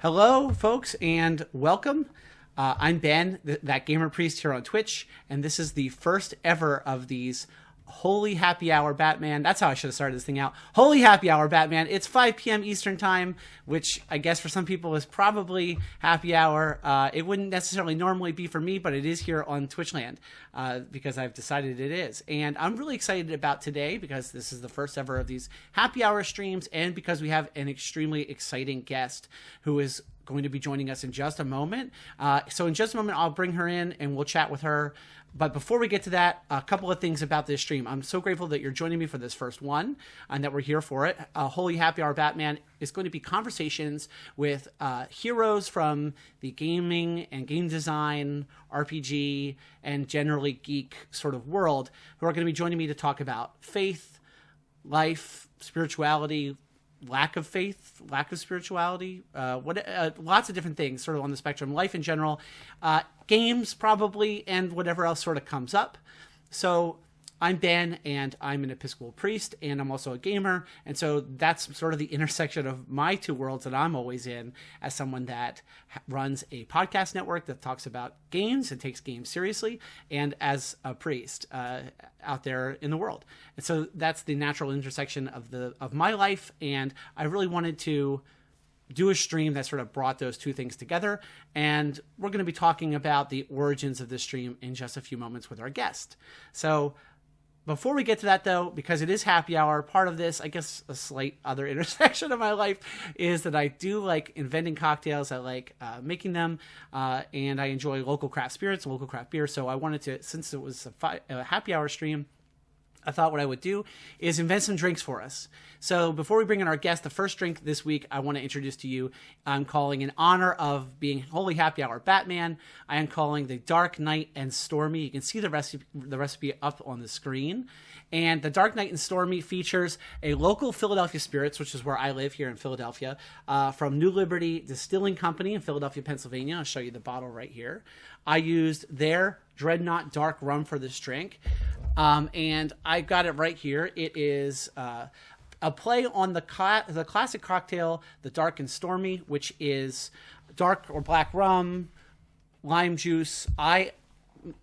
Hello, folks, and welcome. I'm Ben, that gamer priest here on Twitch, and this is the first ever of these Holy Happy Hour Batman. That's how I should have started this thing out. Holy Happy Hour Batman. It's 5 p.m. Eastern Time, which I guess for some people is probably happy hour. It wouldn't necessarily normally be for me, but it is here on Twitchland because I've decided it is. And I'm really excited about today because this is the first ever of these happy hour streams, and because we have an extremely exciting guest who is going to be joining us in just a moment. So in just a moment, I'll bring her in and we'll chat with her. But before we get to that, a couple of things about this stream. I'm so grateful that you're joining me for this first one and that we're here for it. Holy Happy Hour Batman is going to be conversations with heroes from the gaming and game design, RPG, and generally geek sort of world who are going to be joining me to talk about faith, life, spirituality, lack of faith, lack of spirituality, lots of different things sort of on the spectrum, life in general, games probably, and whatever else sort of comes up. So I'm Ben, and I'm an Episcopal priest, and I'm also a gamer, and so that's sort of the intersection of my two worlds that I'm always in as someone that runs a podcast network that talks about games and takes games seriously, and as a priest out there in the world. And so that's the natural intersection of my life, and I really wanted to do a stream that sort of brought those two things together, and we're going to be talking about the origins of this stream in just a few moments with our guest. So before we get to that, though, because it is happy hour, part of this, I guess a slight other intersection of my life is that I do like inventing cocktails. I like making them, and I enjoy local craft spirits and local craft beer. So I wanted to, since it was a happy hour stream, I thought what I would do is invent some drinks for us. So before we bring in our guest, the first drink this week I want to introduce to you, I'm calling in honor of being Holy Happy Hour Batman. I am calling the Dark Knight and Stormy. You can see the recipe up on the screen. And the Dark Knight and Stormy features a local Philadelphia spirits, which is where I live here in Philadelphia, from New Liberty Distilling Company in Philadelphia, Pennsylvania. I'll show you the bottle right here. I used their Dreadnought Dark Rum for this drink. And I got it right here. It is a play on the classic cocktail, the Dark and Stormy, which is dark or black rum, lime juice.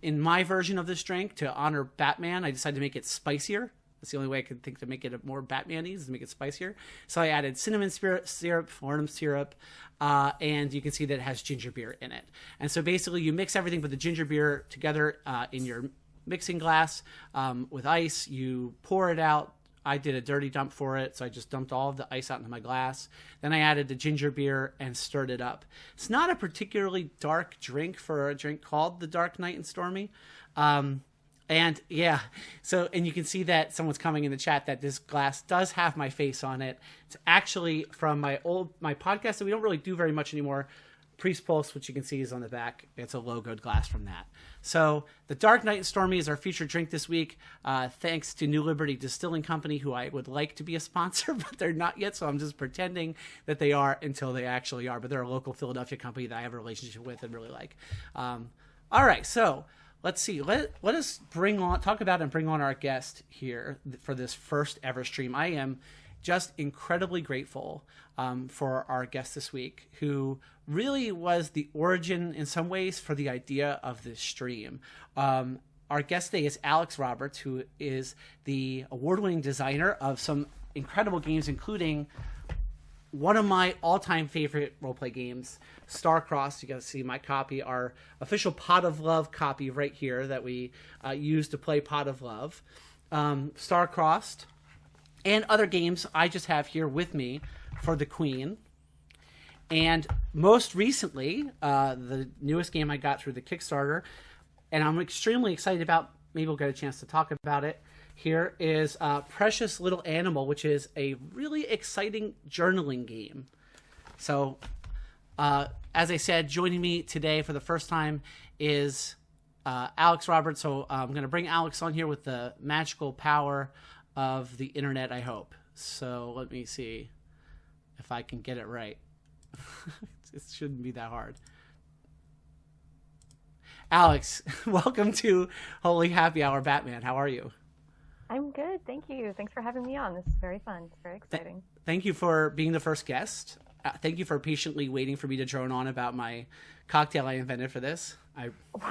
In my version of this drink, to honor Batman, I decided to make it spicier. That's the only way I could think to make it more Batman-y, is to make it spicier. So I added cinnamon syrup, falernum syrup, and you can see that it has ginger beer in it. And so basically you mix everything with the ginger beer together in your mixing glass with ice. You pour it out. I did a dirty dump for it, so I just dumped all of the ice out into my glass. Then I added the ginger beer and stirred it up. It's not a particularly dark drink for a drink called the Dark Knight and Stormy. And yeah, and you can see that someone's coming in the chat that this glass does have my face on it. It's actually from my podcast that we don't really do very much anymore, Priest Pulse, which you can see is on the back. It's a logoed glass from that. So the Dark Knight and Stormy is our featured drink this week. Thanks to New Liberty Distilling Company, who I would like to be a sponsor, but they're not yet. So I'm just pretending that they are until they actually are. But they're a local Philadelphia company that I have a relationship with and really like. All right, so let's see. Let us talk about and bring on our guest here for this first ever stream. I am just incredibly grateful for our guest this week, who really was the origin in some ways for the idea of this stream. Our guest today is Alex Roberts, who is the award-winning designer of some incredible games, including one of my all-time favorite role-play games, Starcrossed. You guys see my copy, our official Pot of Love copy right here that we use to play Pot of Love. Starcrossed and other games I just have here with me for the Queen. And most recently, the newest game I got through the Kickstarter, and I'm extremely excited about, maybe we'll get a chance to talk about it, here is Precious Little Animal, which is a really exciting journaling game. So, as I said, joining me today for the first time is Alex Roberts. So I'm going to bring Alex on here with the magical power of the internet, I hope. So let me see if I can get it right. It shouldn't be that hard. Alex, welcome to Holy Happy Hour Batman. How are you? I'm good, thank you. Thanks for having me on. This is very fun. It's very exciting. Thank you for being the first guest. thank you for patiently waiting for me to drone on about my cocktail I invented for this.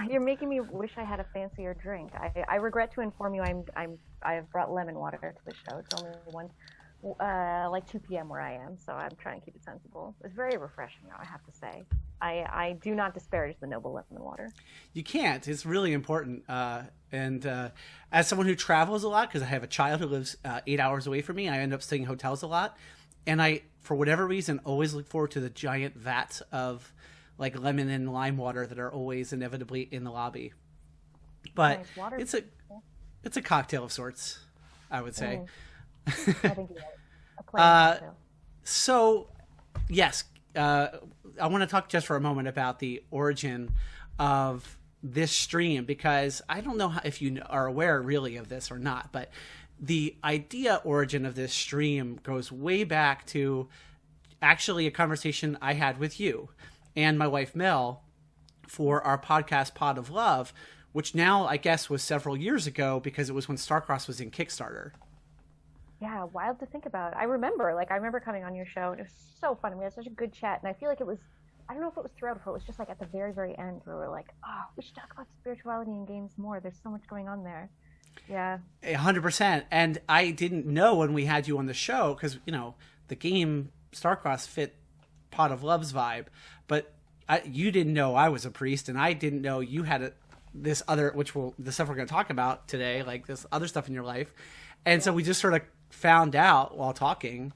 You're making me wish I had a fancier drink. I regret to inform you, I've brought lemon water to the show. It's only like 2 p.m. where I am, so I'm trying to keep it sensible. It's very refreshing, though, I have to say. I do not disparage the noble lemon water. You can't. It's really important. And as someone who travels a lot, because I have a child who lives 8 hours away from me, I end up staying in hotels a lot. And I, for whatever reason, always look forward to the giant vats of like lemon and lime water that are always inevitably in the lobby. But nice. It's a cocktail of sorts, I would say. I think you're right. A plain cocktail. So, yes, I want to talk just for a moment about the origin of this stream, because I don't know if you are aware really of this or not, but the origin of this stream goes way back to actually a conversation I had with you and my wife Mel for our podcast Pod of Love, which now I guess was several years ago because it was when Starcross was in Kickstarter. Yeah, wild to think about. I remember coming on your show, and it was so fun. We had such a good chat, and I feel like it was, I don't know if it was throughout, or it was just like at the very, very end where we're like, oh, we should talk about spirituality in games more. There's so much going on there. Yeah. 100%. And I didn't know when we had you on the show, because, you know, the game Starcross fit Pot of Love's vibe, but you didn't know I was a priest, and I didn't know you had this other, the stuff we're going to talk about today, like this other stuff in your life. And so we just sort of found out while talking.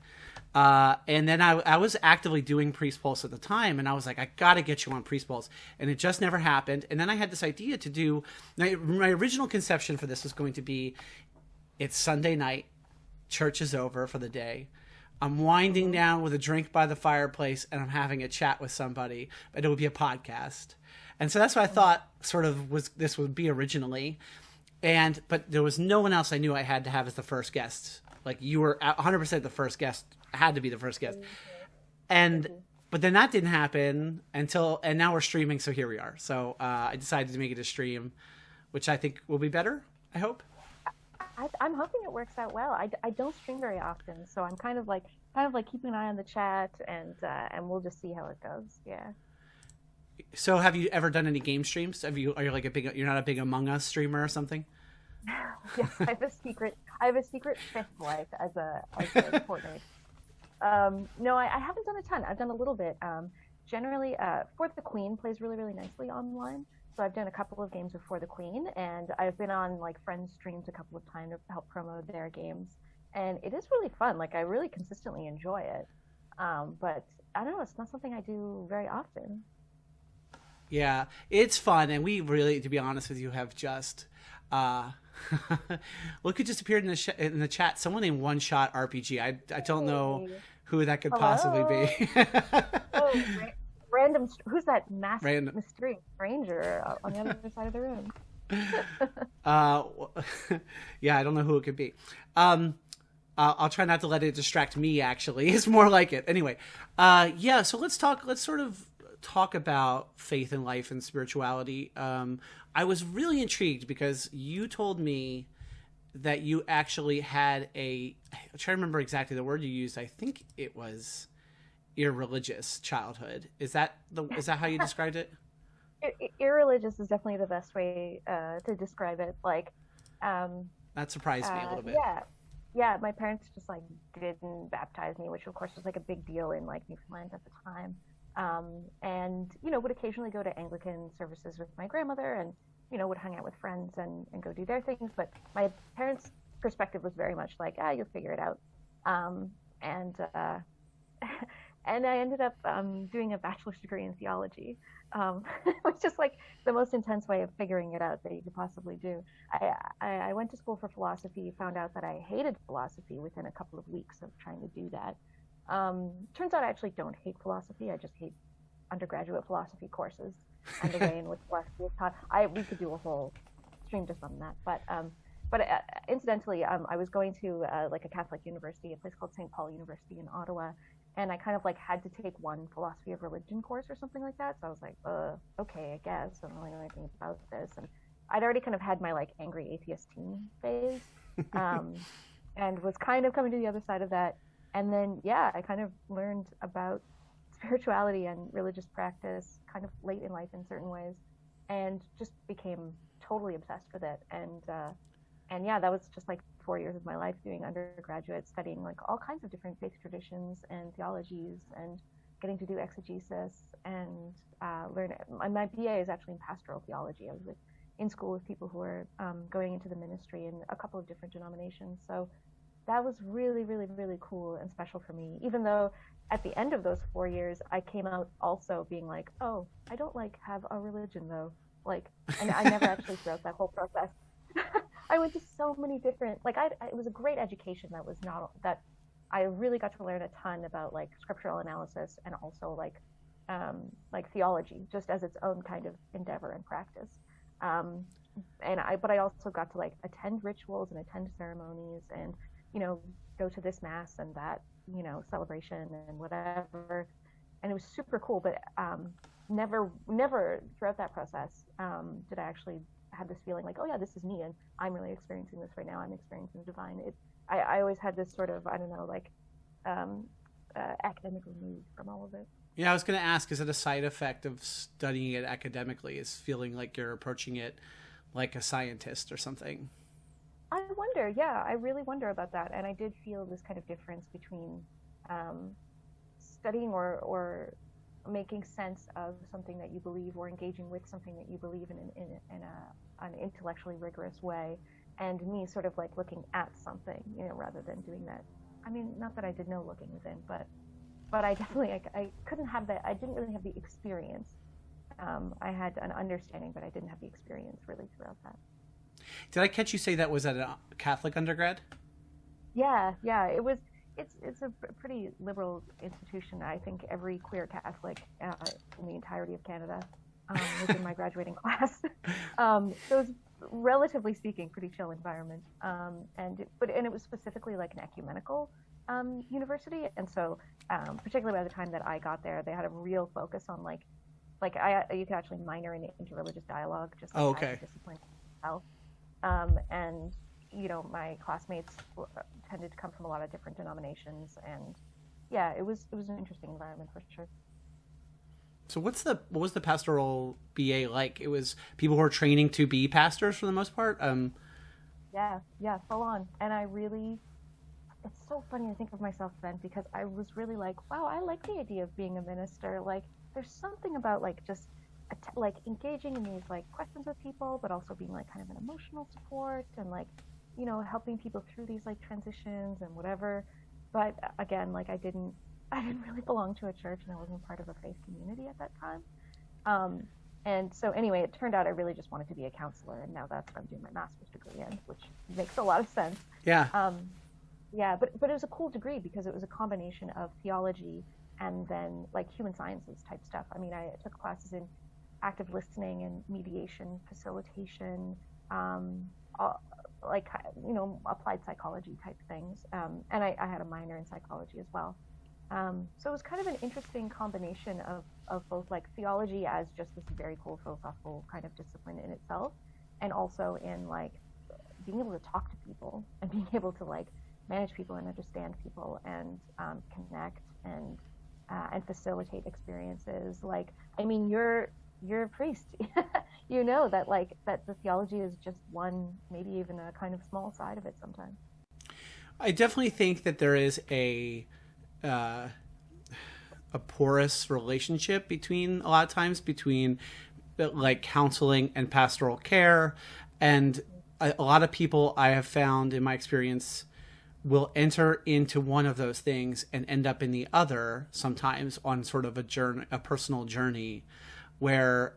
And then I was actively doing Priest Pulse at the time, and I was like, I got to get you on Priest Pulse. And it just never happened. And then I had this idea to do, my original conception for this was going to be, it's Sunday night, church is over for the day. I'm winding down with a drink by the fireplace, and I'm having a chat with somebody, but it would be a podcast. And so that's what I thought this would be originally. But there was no one else I knew I had to have as the first guest. Like, you were 100% the first guest, had to be the first guest. But then that didn't happen and now we're streaming, so here we are. So I decided to make it a stream, which I think will be better, I hope. I'm hoping it works out well. I don't stream very often, so I'm kind of like keeping an eye on the chat, and we'll just see how it goes. Yeah. So have you ever done any game streams? Are you like you're not a big Among Us streamer or something? Yes, I have a secret fifth life as a Fortnite. No, I haven't done a ton. I've done a little bit. Generally, For the Queen plays really, really nicely online. So I've done a couple of games with For the Queen, and I've been on like friends' streams a couple of times to help promote their games. And it is really fun. Like, I really consistently enjoy it. But I don't know, it's not something I do very often. Yeah, it's fun. And we really, to be honest with you, have just... look, it just appeared in the chat. Someone named One Shot RPG. I don't know who that could possibly be. Random. Who's that mysterious stranger on the other side of the room? Yeah, I don't know who it could be. I'll try not to let it distract me. Actually, it's more like it. Anyway, yeah. So let's sort of talk about faith and life and spirituality. I was really intrigued because you told me that you actually had I'm trying to remember exactly the word you used. I think it was irreligious childhood. Is that how you described it? Irreligious is definitely the best way to describe it. Like, that surprised me a little bit. Yeah. My parents just like didn't baptize me, which of course was like a big deal in like Newfoundland at the time. And would occasionally go to Anglican services with my grandmother, and would hang out with friends and go do their things. But my parents' perspective was very much like, you'll figure it out. And I ended up doing a bachelor's degree in theology, which is like the most intense way of figuring it out that you could possibly do. I went to school for philosophy, found out that I hated philosophy within a couple of weeks of trying to do that. Turns out I actually don't hate philosophy. I just hate undergraduate philosophy courses and the way in which philosophy is taught. We could do a whole stream just on that. But incidentally, I was going to like a Catholic university, a place called St. Paul University in Ottawa, and I kind of like had to take one philosophy of religion course or something like that. So I was like, okay, I guess I don't really know anything about this. And I'd already kind of had my like angry atheist teen phase, and was kind of coming to the other side of that. And then, I kind of learned about spirituality and religious practice kind of late in life in certain ways, and just became totally obsessed with it. And yeah, that was just like 4 years of my life doing undergraduate, studying like all kinds of different faith traditions and theologies, and getting to do exegesis and learn. My BA is actually in pastoral theology. I was like in school with people who were going into the ministry in a couple of different denominations. So that was really, really, really cool and special for me, even though at the end of those 4 years, I came out also being like, oh, I don't like have a religion though. Like, and I never actually throughout that whole process. I went to so many different, like, it was a great education that was not, that I really got to learn a ton about like scriptural analysis and also like theology, just as its own kind of endeavor and practice. But I also got to like attend rituals and attend ceremonies and, you know, go to this mass and that, you know, celebration and whatever. And it was super cool, but never throughout that process did I actually have this feeling like, oh yeah, this is me and I'm really experiencing this right now. I'm experiencing the divine. I always had this sort of, I don't know, like academic remove from all of it. Yeah, I was going to ask, is it a side effect of studying it academically? Is feeling like you're approaching it like a scientist or something? I wonder, yeah, I really wonder about that. And I did feel this kind of difference between studying or making sense of something that you believe, or engaging with something that you believe in an intellectually rigorous way, and me sort of like looking at something, you know, rather than doing that. I mean, not that I did no looking within, but I definitely, I couldn't have that. I didn't really have the experience. I had an understanding, but I didn't have the experience really throughout that. Did I catch you say that was at a Catholic undergrad? Yeah, it was. It's a pretty liberal institution. I think every queer Catholic in the entirety of Canada was in my graduating class. So it was, relatively speaking, pretty chill environment. And it was specifically like an ecumenical university, and so particularly by the time that I got there, they had a real focus on you could actually minor in interreligious dialogue, just like okay. as a discipline itself. And you know, my classmates tended to come from a lot of different denominations, and yeah, it was an interesting environment for sure. So what was the pastoral BA like? It was people who were training to be pastors for the most part. Yeah, full on. And it's so funny to think of myself then, because I was really like, wow, I like the idea of being a minister. Like, there's something about like just like engaging in these like questions with people, but also being like kind of an emotional support and like, you know, helping people through these like transitions and whatever. But again, like I didn't really belong to a church, and I wasn't part of a faith community at that time. And so anyway, it turned out I really just wanted to be a counselor, and now that's what I'm doing my master's degree in, which makes a lot of sense. Yeah. Yeah, but it was a cool degree because it was a combination of theology and then like human sciences type stuff. I mean, I took classes in active listening and mediation, facilitation, like, you know, applied psychology type things. And I had a minor in psychology as well. So it was kind of an interesting combination of both like theology as just this very cool philosophical kind of discipline in itself, and also in like being able to talk to people and being able to like manage people and understand people and connect and facilitate experiences. Like, I mean, you're a priest. You know that like that the theology is just one, maybe even a kind of small side of it sometimes. I definitely think that there is a porous relationship between like counseling and pastoral care, and a lot of people I have found in my experience will enter into one of those things and end up in the other sometimes on sort of a personal journey where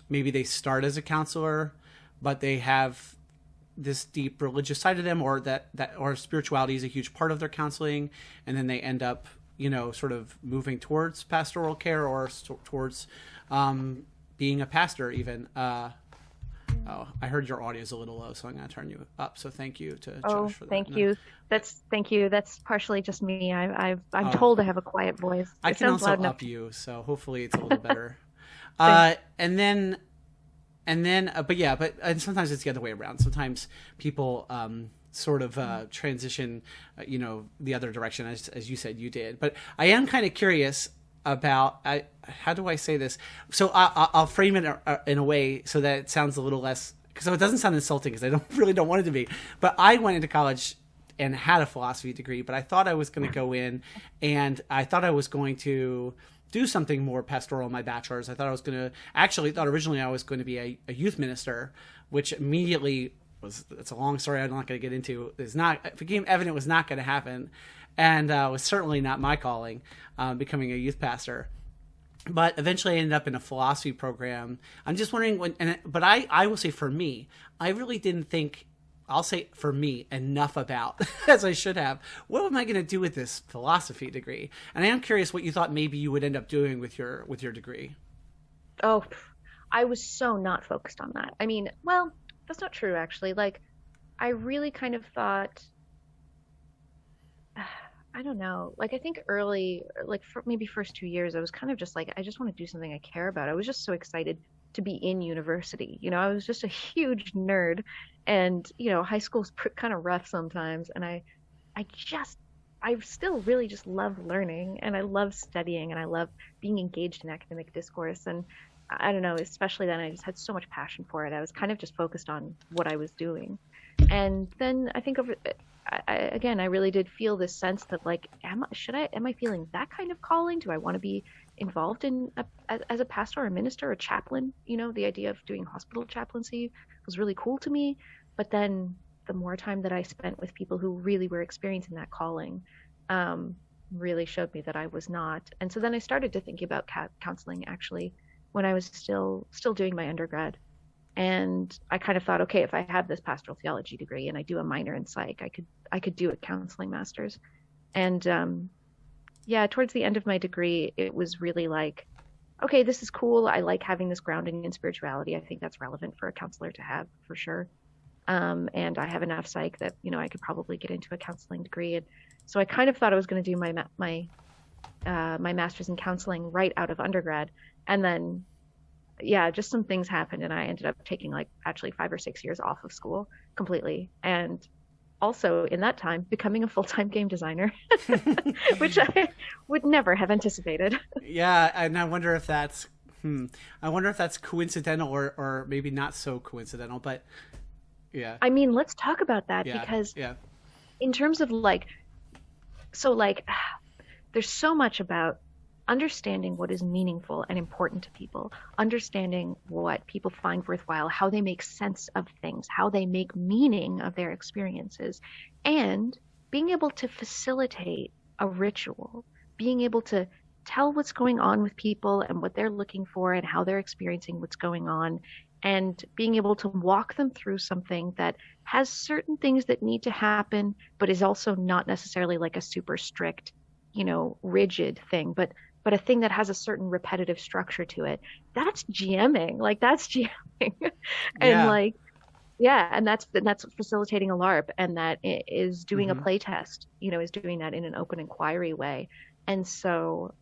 maybe they start as a counselor, but they have this deep religious side of them, or or spirituality is a huge part of their counseling, and then they end up, you know, sort of moving towards pastoral care or towards being a pastor even. Oh, I heard your audio is a little low, so I'm going to turn you up. So thank you to Josh for that. Thank you. Thank you. That's partially just me. I'm told I have a quiet voice. I can also up you, so hopefully it's a little better. And sometimes it's the other way around. Sometimes people sort of transition, you know, the other direction, as you said you did. But I am kind of curious, about how do I say this? So I'll frame it in a way so that it sounds a little less, so it doesn't sound insulting, because I don't want it to be. But I went into college and had a philosophy degree, but I thought I was going to go in and I thought I was going to do something more pastoral in my bachelor's. I thought I was going to originally I was going to be a youth minister, which immediately it's a long story I'm not going to get into. It became evident was not going to happen, and was certainly not my calling, becoming a youth pastor. But eventually I ended up in a philosophy program. I'm just wondering but I will say, for me, I really didn't think, I'll say for me, enough about, as I should have, what am I going to do with this philosophy degree? And I am curious what you thought maybe you would end up doing with your degree. Oh, I was so not focused on that. I mean, well, that's not true, actually. Like, I really kind of thought, I don't know. Like, I think early, like maybe first 2 years, I was kind of just like, I just want to do something I care about. I was just so excited to be in university. I was just a huge nerd, and high school's kind of rough sometimes. And I still really just love learning, and I love studying, and I love being engaged in academic discourse. And I don't know, especially then I just had so much passion for it. I was kind of just focused on what I was doing. And then I think I really did feel this sense that, like, am I feeling that kind of calling? Do I want to be involved in as a pastor or a minister or a chaplain? The idea of doing hospital chaplaincy was really cool to me. But then the more time that I spent with people who really were experiencing that calling, really showed me that I was not. And so then I started to think about counseling, actually, when I was still doing my undergrad. And I kind of thought, okay, if I have this pastoral theology degree and I do a minor in psych, I could do a counseling master's. And towards the end of my degree, it was really like, okay, this is cool. I like having this grounding in spirituality. I think that's relevant for a counselor to have, for sure. And I have enough psych that I could probably get into a counseling degree. And so I kind of thought I was going to do my master's in counseling right out of undergrad, and then just some things happened, and I ended up taking actually 5 or 6 years off of school completely, and also in that time becoming a full-time game designer, which I would never have anticipated. Yeah, and I wonder if that's coincidental or maybe not so coincidental, but yeah. I mean, let's talk about that, because in terms of there's so much about understanding what is meaningful and important to people, understanding what people find worthwhile, how they make sense of things, how they make meaning of their experiences, and being able to facilitate a ritual, being able to tell what's going on with people and what they're looking for and how they're experiencing what's going on, and being able to walk them through something that has certain things that need to happen, but is also not necessarily like a super strict, rigid thing, but a thing that has a certain repetitive structure to it. That's GMing. That's GMing. And and that's facilitating a LARP, and that is doing a play test, is doing that in an open inquiry way. And so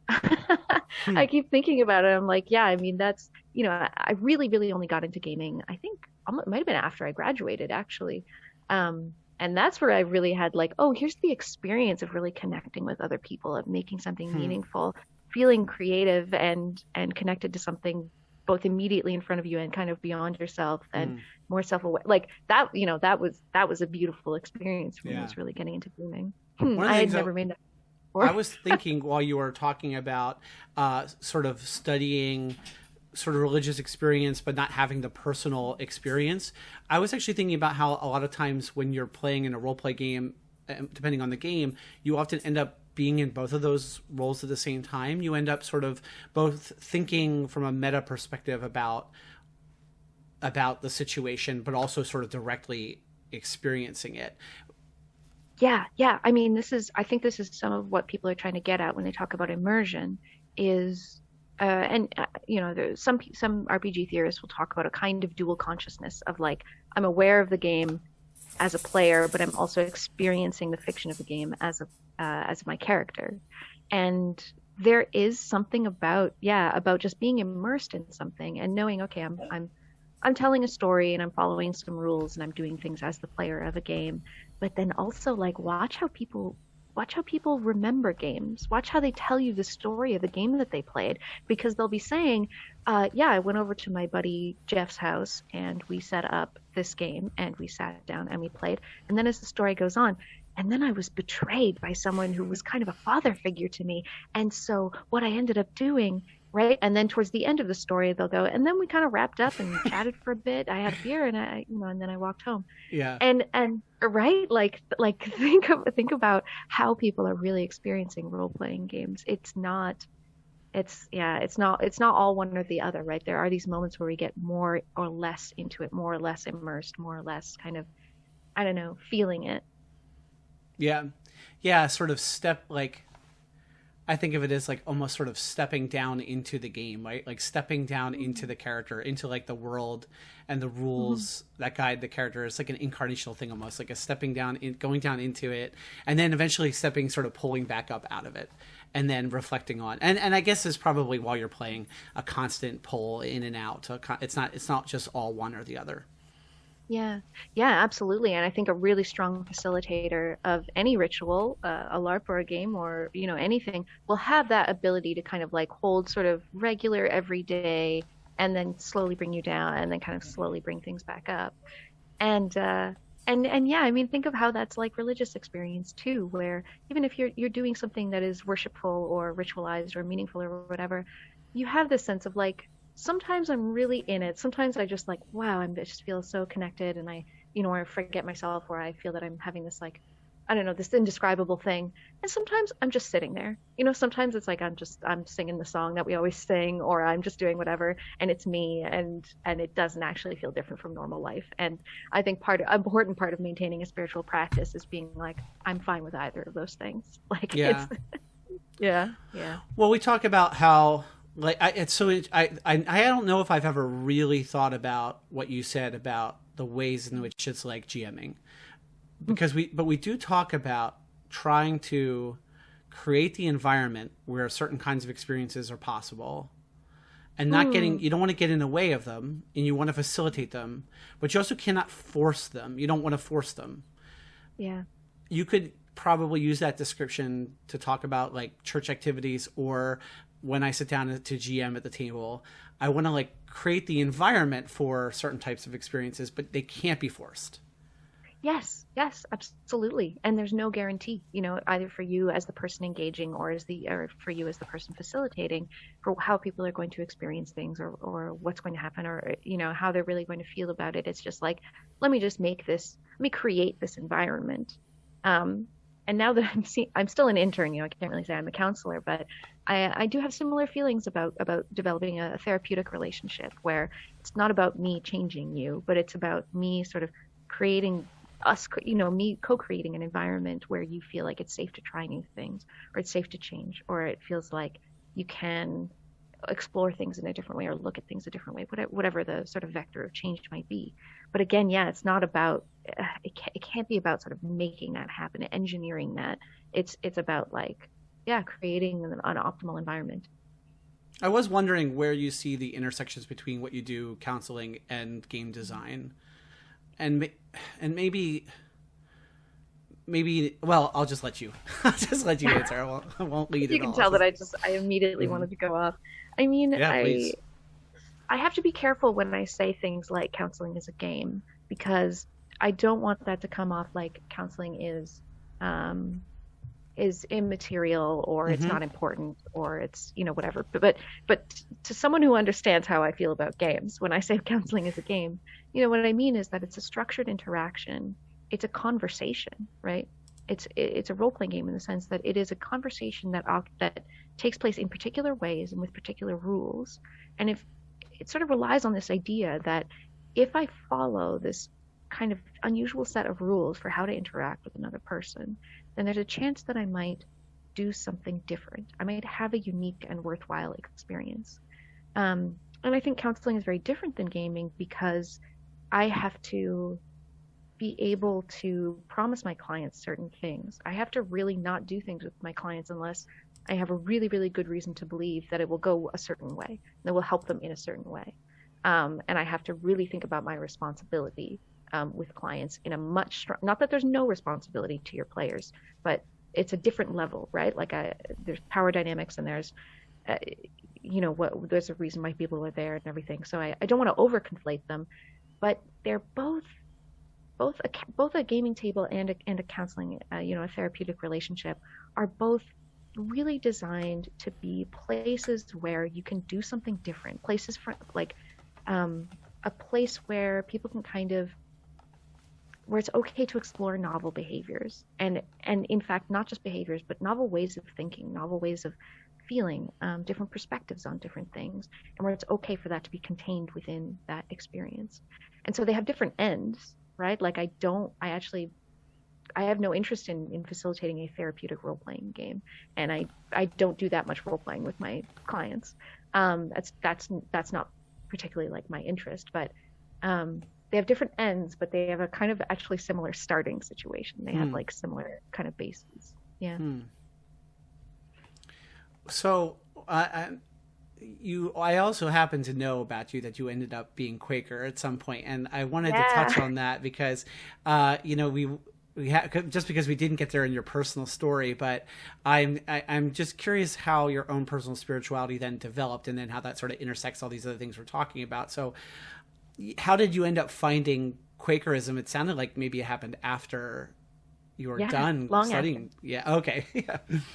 I keep thinking about it. I'm like, I mean, that's, I really, really only got into gaming, I think it might have been after I graduated, actually. And that's where I really had here's the experience of really connecting with other people, of making something meaningful, feeling creative and connected to something both immediately in front of you and kind of beyond yourself, and more self-aware. That was a beautiful experience for me, was really getting into gaming. I had never made that before. I was thinking while you were talking about sort of studying sort of religious experience but not having the personal experience, I was actually thinking about how a lot of times when you're playing in a role play game, depending on the game, you often end up being in both of those roles at the same time. You end up sort of both thinking from a meta perspective about the situation, but also sort of directly experiencing it. Yeah. I mean, I think this is some of what people are trying to get at when they talk about immersion is, there's some RPG theorists will talk about a kind of dual consciousness of I'm aware of the game as a player, but I'm also experiencing the fiction of the game as my character. And there is something about just being immersed in something and knowing, okay, I'm telling a story and I'm following some rules and I'm doing things as the player of a game, but then also watch how people watch how people remember games. Watch how they tell you the story of the game that they played, because they'll be saying, yeah, I went over to my buddy Jeff's house and we set up this game and we sat down and we played. And then as the story goes on, and then I was betrayed by someone who was kind of a father figure to me. And so what I ended up doing, right? And then towards the end of the story, they'll go, and then we kind of wrapped up and chatted for a bit. I had a beer and and then I walked home. Yeah. And right, like think about how people are really experiencing role-playing games. It's not all one or the other, right? There are these moments where we get more or less into it, more or less immersed, more or less kind of, I don't know, feeling it. Yeah. Yeah. Sort of I think of it as like almost sort of stepping down into the game, right? Like stepping down into the character, into like the world and the rules that guide the character. It's like an incarnational thing, almost like a stepping down, going down into it, and then eventually sort of pulling back up out of it, and then reflecting on. And I guess it's probably while you're playing a constant pull in and out. It's not just all one or the other. Yeah, absolutely. And I think a really strong facilitator of any ritual, a LARP or a game or, anything, will have that ability to kind of like hold sort of regular everyday and then slowly bring you down and then kind of slowly bring things back up. And yeah, I mean, think of how that's like religious experience too, where even if you're doing something that is worshipful or ritualized or meaningful or whatever, you have this sense of like, sometimes I'm really in it. Sometimes I just like, wow, I just feel so connected, and I forget myself, or I feel that I'm having this like, I don't know, this indescribable thing. And sometimes I'm just sitting there. Sometimes it's like I'm singing the song that we always sing, or I'm just doing whatever, and it's me, and it doesn't actually feel different from normal life. And I think important part of maintaining a spiritual practice is being like, I'm fine with either of those things. Like, yeah, yeah. Well, we talk about how. Like I don't know if I've ever really thought about what you said about the ways in which it's like GMing, because we do talk about trying to create the environment where certain kinds of experiences are possible, and you don't want to get in the way of them, and you want to facilitate them, but you also cannot force them. You don't want to force them. Yeah. You could probably use that description to talk about like church activities, or when I sit down to GM at the table, I want to like create the environment for certain types of experiences, but they can't be forced. Yes, absolutely. And there's no guarantee, either for you as the person engaging or for you as the person facilitating, for how people are going to experience things or what's going to happen, or, how they're really going to feel about it. It's just like, let me create this environment. And now that I'm still an intern, I can't really say I'm a counselor, but I do have similar feelings about developing a therapeutic relationship where it's not about me changing you, but it's about me sort of creating me co-creating an environment where you feel like it's safe to try new things, or it's safe to change, or it feels like you can explore things in a different way or look at things a different way, whatever the sort of vector of change might be. But again, yeah, it's not about, it can't be about sort of making that happen, engineering that. It's about like, yeah, creating an optimal environment. I was wondering where you see the intersections between what you do, counseling and game design, and maybe, well, I'll just let you answer. I won't lead it all. You can tell that I immediately wanted to go off. I mean, yeah, I have to be careful when I say things like counseling is a game, because I don't want that to come off like counseling is immaterial, or it's not important, or it's whatever. But to someone who understands how I feel about games, when I say counseling is a game, what I mean is that it's a structured interaction. It's a conversation, right? It's a role-playing game in the sense that it is a conversation that takes place in particular ways and with particular rules. And if it sort of relies on this idea that if I follow this kind of unusual set of rules for how to interact with another person, then there's a chance that I might do something different. I might have a unique and worthwhile experience. And I think counseling is very different than gaming, because I have to be able to promise my clients certain things. I have to really not do things with my clients unless I have a really, really good reason to believe that it will go a certain way, that will help them in a certain way. And I have to really think about my responsibility with clients in a not that there's no responsibility to your players, but it's a different level, right? Like there's power dynamics, and there's there's a reason why people are there and everything. So I don't want to over conflate them, but they're both a gaming table and a counseling, a therapeutic relationship are both really designed to be places where you can do something different. Places for like a place where people can where it's okay to explore novel behaviors and in fact not just behaviors, but novel ways of thinking, novel ways of feeling, different perspectives on different things, and where it's okay for that to be contained within that experience. And so they have different ends, right? Like I have no interest in facilitating a therapeutic role-playing game, and I don't do that much role-playing with my clients. That's not particularly like my interest, but they have different ends, but they have a kind of actually similar starting situation. They have like similar kind of bases. Yeah. So I also happen to know about you that you ended up being Quaker at some point, and I wanted to touch on that because, just because we didn't get there in your personal story, but I'm just curious how your own personal spirituality then developed, and then how that sort of intersects all these other things we're talking about. So, how did you end up finding Quakerism? It sounded like maybe it happened after you were done studying. After. Yeah. Okay.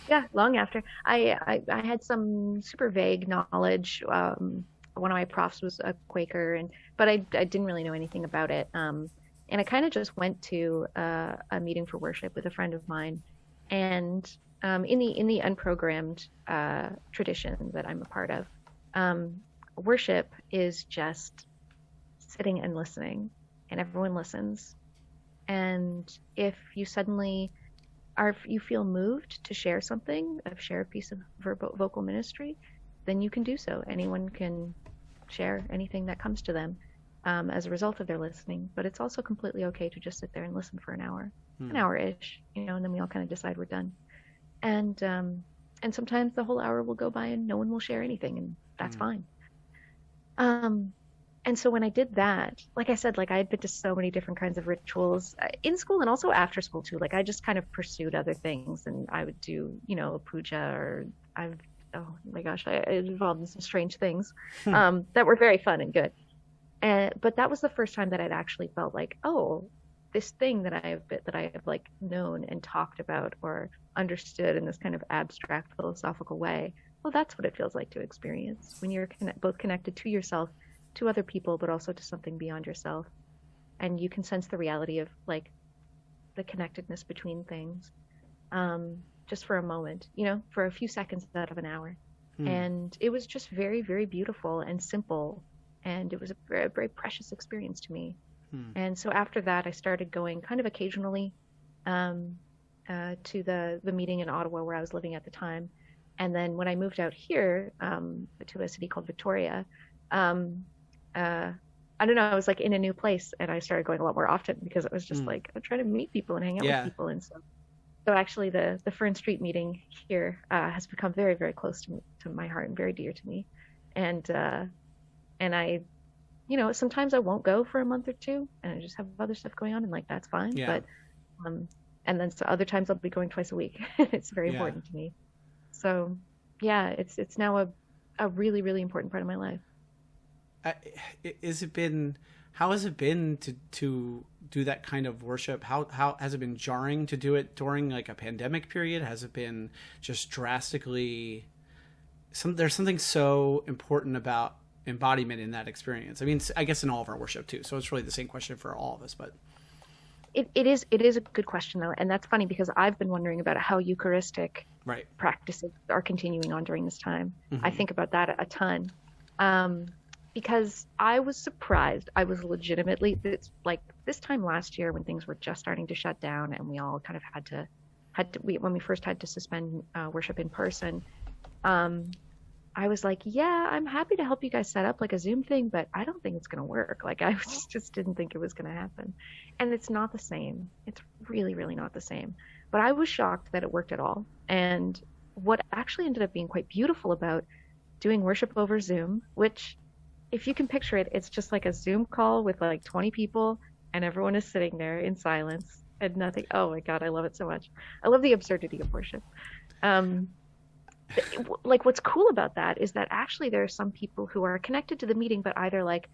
Yeah. Long after. I had some super vague knowledge. One of my profs was a Quaker, but I didn't really know anything about it. And I kind of just went to a meeting for worship with a friend of mine, and in the unprogrammed tradition that I'm a part of, worship is just sitting and listening, and everyone listens. And if you suddenly you feel moved to share something, share a piece of vocal ministry, then you can do so. Anyone can share anything that comes to them as a result of their listening. But it's also completely okay to just sit there and listen for an hour-ish, and then we all kind of decide we're done. And sometimes the whole hour will go by and no one will share anything, and that's fine. And so when I did that, like I said, like I had been to so many different kinds of rituals in school and also after school too. Like I just kind of pursued other things, and I would do, a puja, or oh my gosh, I involved in some strange things that were very fun and good. But that was the first time that I'd actually felt like, oh, this thing that I have like known and talked about or understood in this kind of abstract philosophical way. Well, that's what it feels like to experience when you're both connected to yourself, to other people, but also to something beyond yourself, and you can sense the reality of like the connectedness between things, just for a moment, for a few seconds out of an hour. And it was just very, very beautiful and simple, and it was a very, very precious experience to me. And so after that, I started going kind of occasionally to the meeting in Ottawa where I was living at the time. And then when I moved out here to a city called Victoria, I don't know, I was like in a new place, and I started going a lot more often because it was just like I'm trying to meet people and hang out with people. And so actually the Fern Street meeting here has become very, very close to my heart and very dear to me. And I, sometimes I won't go for a month or two, and I just have other stuff going on, and like that's fine. But and then so other times I'll be going twice a week. It's very important to me. So yeah, it's now a really, really important part of my life. How has it been to do that kind of worship? How has it been jarring to do it during like a pandemic period? Has it been just drastically there's something so important about embodiment in that experience? I mean, I guess in all of our worship too. So it's really the same question for all of us, but it is a good question though. And that's funny because I've been wondering about how Eucharistic practices are continuing on during this time. I think about that a ton. Because I was surprised. I was legitimately, it's like this time last year when things were just starting to shut down, and we all kind of had to when we first had to suspend worship in person, I was like, yeah, I'm happy to help you guys set up like a Zoom thing, but I don't think it's going to work. Like I just didn't think it was going to happen. And it's not the same. It's really, really not the same. But I was shocked that it worked at all. And what actually ended up being quite beautiful about doing worship over Zoom, which if you can picture it, it's just like a Zoom call with like 20 people, and everyone is sitting there in silence, And nothing. Oh my God, I love it so much. I love the absurdity of worship. Um, like what's cool about that is that actually there are some people who are connected to the meeting, but either like,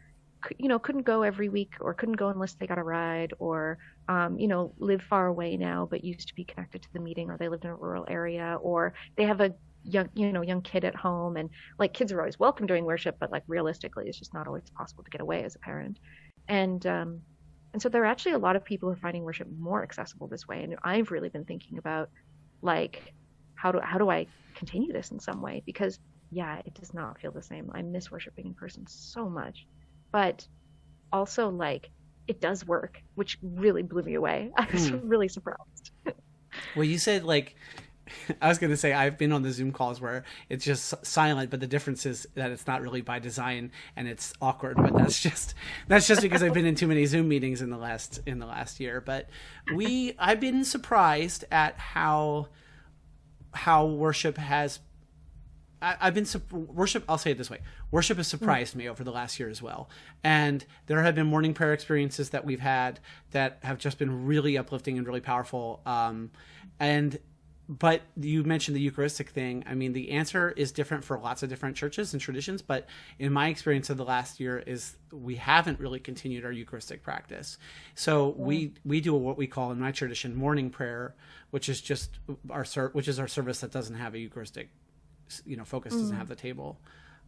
couldn't go every week or couldn't go unless they got a ride or, live far away now, but used to be connected to the meeting, or they lived in a rural area, or they have a young kid at home, and like kids are always welcome during worship, but like realistically, it's just not always possible to get away as a parent. And so there are actually a lot of people who are finding worship more accessible this way. And I've really been thinking about like how do I continue this in some way? Because yeah, it does not feel the same. I miss worshiping in person so much. But also like it does work, which really blew me away. I was really surprised. Well, you said like I was going to say I've been on the Zoom calls where it's just silent, but the difference is that it's not really by design and it's awkward. But that's just because I've been in too many Zoom meetings in the last year. But I've been surprised at how worship has. Worship. I'll say it this way: worship has surprised me over the last year as well. And there have been morning prayer experiences that we've had that have just been really uplifting and really powerful. But you mentioned the Eucharistic thing. I mean, the answer is different for lots of different churches and traditions. But in my experience of the last year is we haven't really continued our Eucharistic practice. So we do what we call in my tradition morning prayer, which is just our service that doesn't have a Eucharistic, focus, doesn't have the table,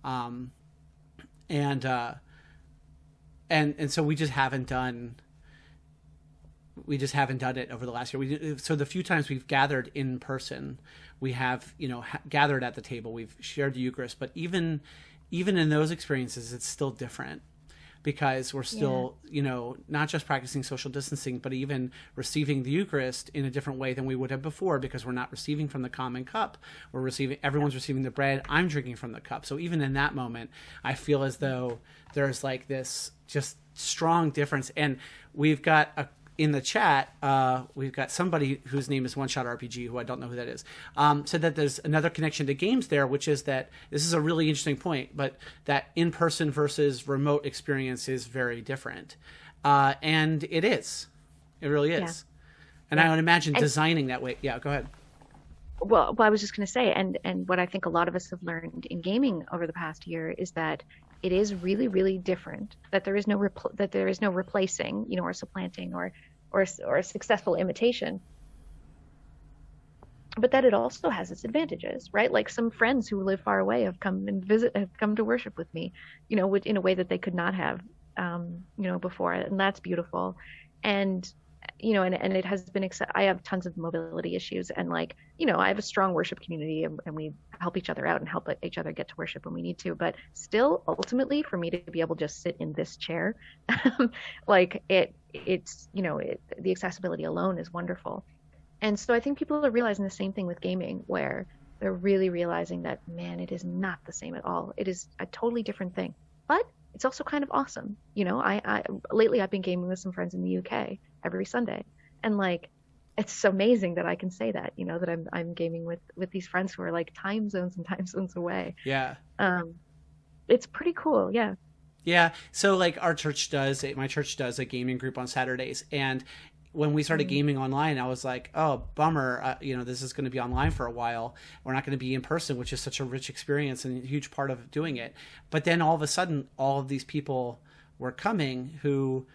and so we just haven't done it over the last year. So the few times we've gathered in person, we have, gathered at the table, we've shared the Eucharist, but even in those experiences, it's still different because we're still, not just practicing social distancing, but even receiving the Eucharist in a different way than we would have before, because we're not receiving from the common cup. Everyone's receiving the bread. I'm drinking from the cup. So even in that moment, I feel as though there's like this just strong difference. And we've got in the chat, we've got somebody whose name is One Shot RPG, who I don't know who that is, said that there's another connection to games there, which is that this is a really interesting point, but that in-person versus remote experience is very different. And it is. It really is. Yeah. And I would imagine designing that way. Yeah, go ahead. Well, I was just going to say, and what I think a lot of us have learned in gaming over the past year is that it is really, really different. That there is no replacing, or supplanting, or a successful imitation. But that it also has its advantages, right? Like some friends who live far away have come to worship with me, in a way that they could not have, before, and that's beautiful. And and it has been, I have tons of mobility issues, and I have a strong worship community, and we help each other out and help each other get to worship when we need to. But still, ultimately, for me to be able to just sit in this chair, the accessibility alone is wonderful. And so I think people are realizing the same thing with gaming, where they're really realizing that, man, it is not the same at all. It is a totally different thing, but it's also kind of awesome. I lately I've been gaming with some friends in the UK every Sunday, and it's so amazing that I can say that, that I'm gaming with these friends who are like time zones away. Yeah. It's pretty cool. Yeah. Yeah. So my church does a gaming group on Saturdays, and when we started gaming online, I was like, oh, bummer. This is going to be online for a while. We're not going to be in person, which is such a rich experience and a huge part of doing it. But then all of a sudden, all of these people were coming who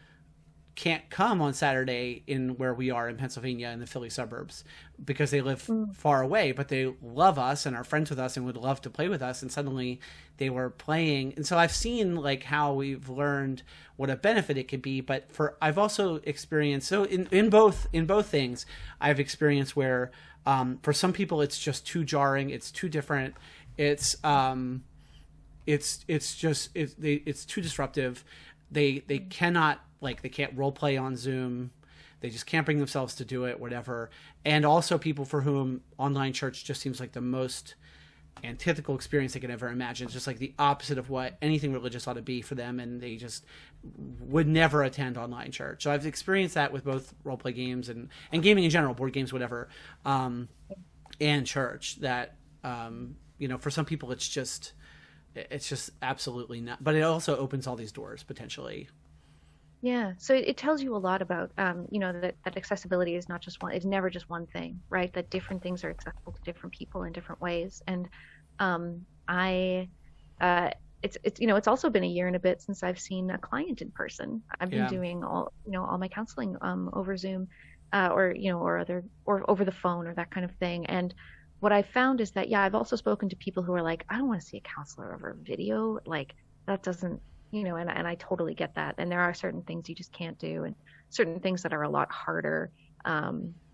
can't come on Saturday in where we are in Pennsylvania in the Philly suburbs because they live far away, but they love us and are friends with us and would love to play with us. And suddenly they were playing. And so I've seen how we've learned what a benefit it could be. But I've also experienced, so in both things, I've experienced where for some people it's just too jarring. It's too different. It's too disruptive. They cannot, they can't role play on Zoom. They just can't bring themselves to do it, whatever. And also people for whom online church just seems like the most antithetical experience they could ever imagine. It's just like the opposite of what anything religious ought to be for them. And they just would never attend online church. So I've experienced that with both role play games and gaming in general, board games, whatever, and church, that, for some people it's just absolutely not. But it also opens all these doors potentially. Yeah, so it tells you a lot about, that accessibility is not just one, it's never just one thing, right? That different things are accessible to different people in different ways. And I, it's also been a year and a bit since I've seen a client in person. I've been Yeah. doing all my counseling over Zoom, or over the phone or that kind of thing. And what I found is that, yeah, I've also spoken to people who are like, I don't want to see a counselor over video. Like that doesn't, and I totally get that. And there are certain things you just can't do, and certain things that are a lot harder,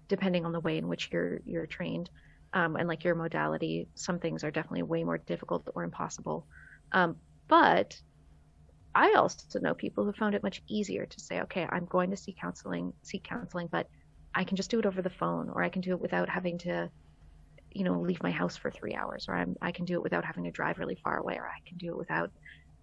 depending on the way in which you're trained, and like your modality. Some things are definitely way more difficult or impossible. But I also know people who found it much easier to say, okay, I'm going to seek counseling, but I can just do it over the phone, or I can do it without having to, leave my house for 3 hours, or I can do it without having to drive really far away, or I can do it without,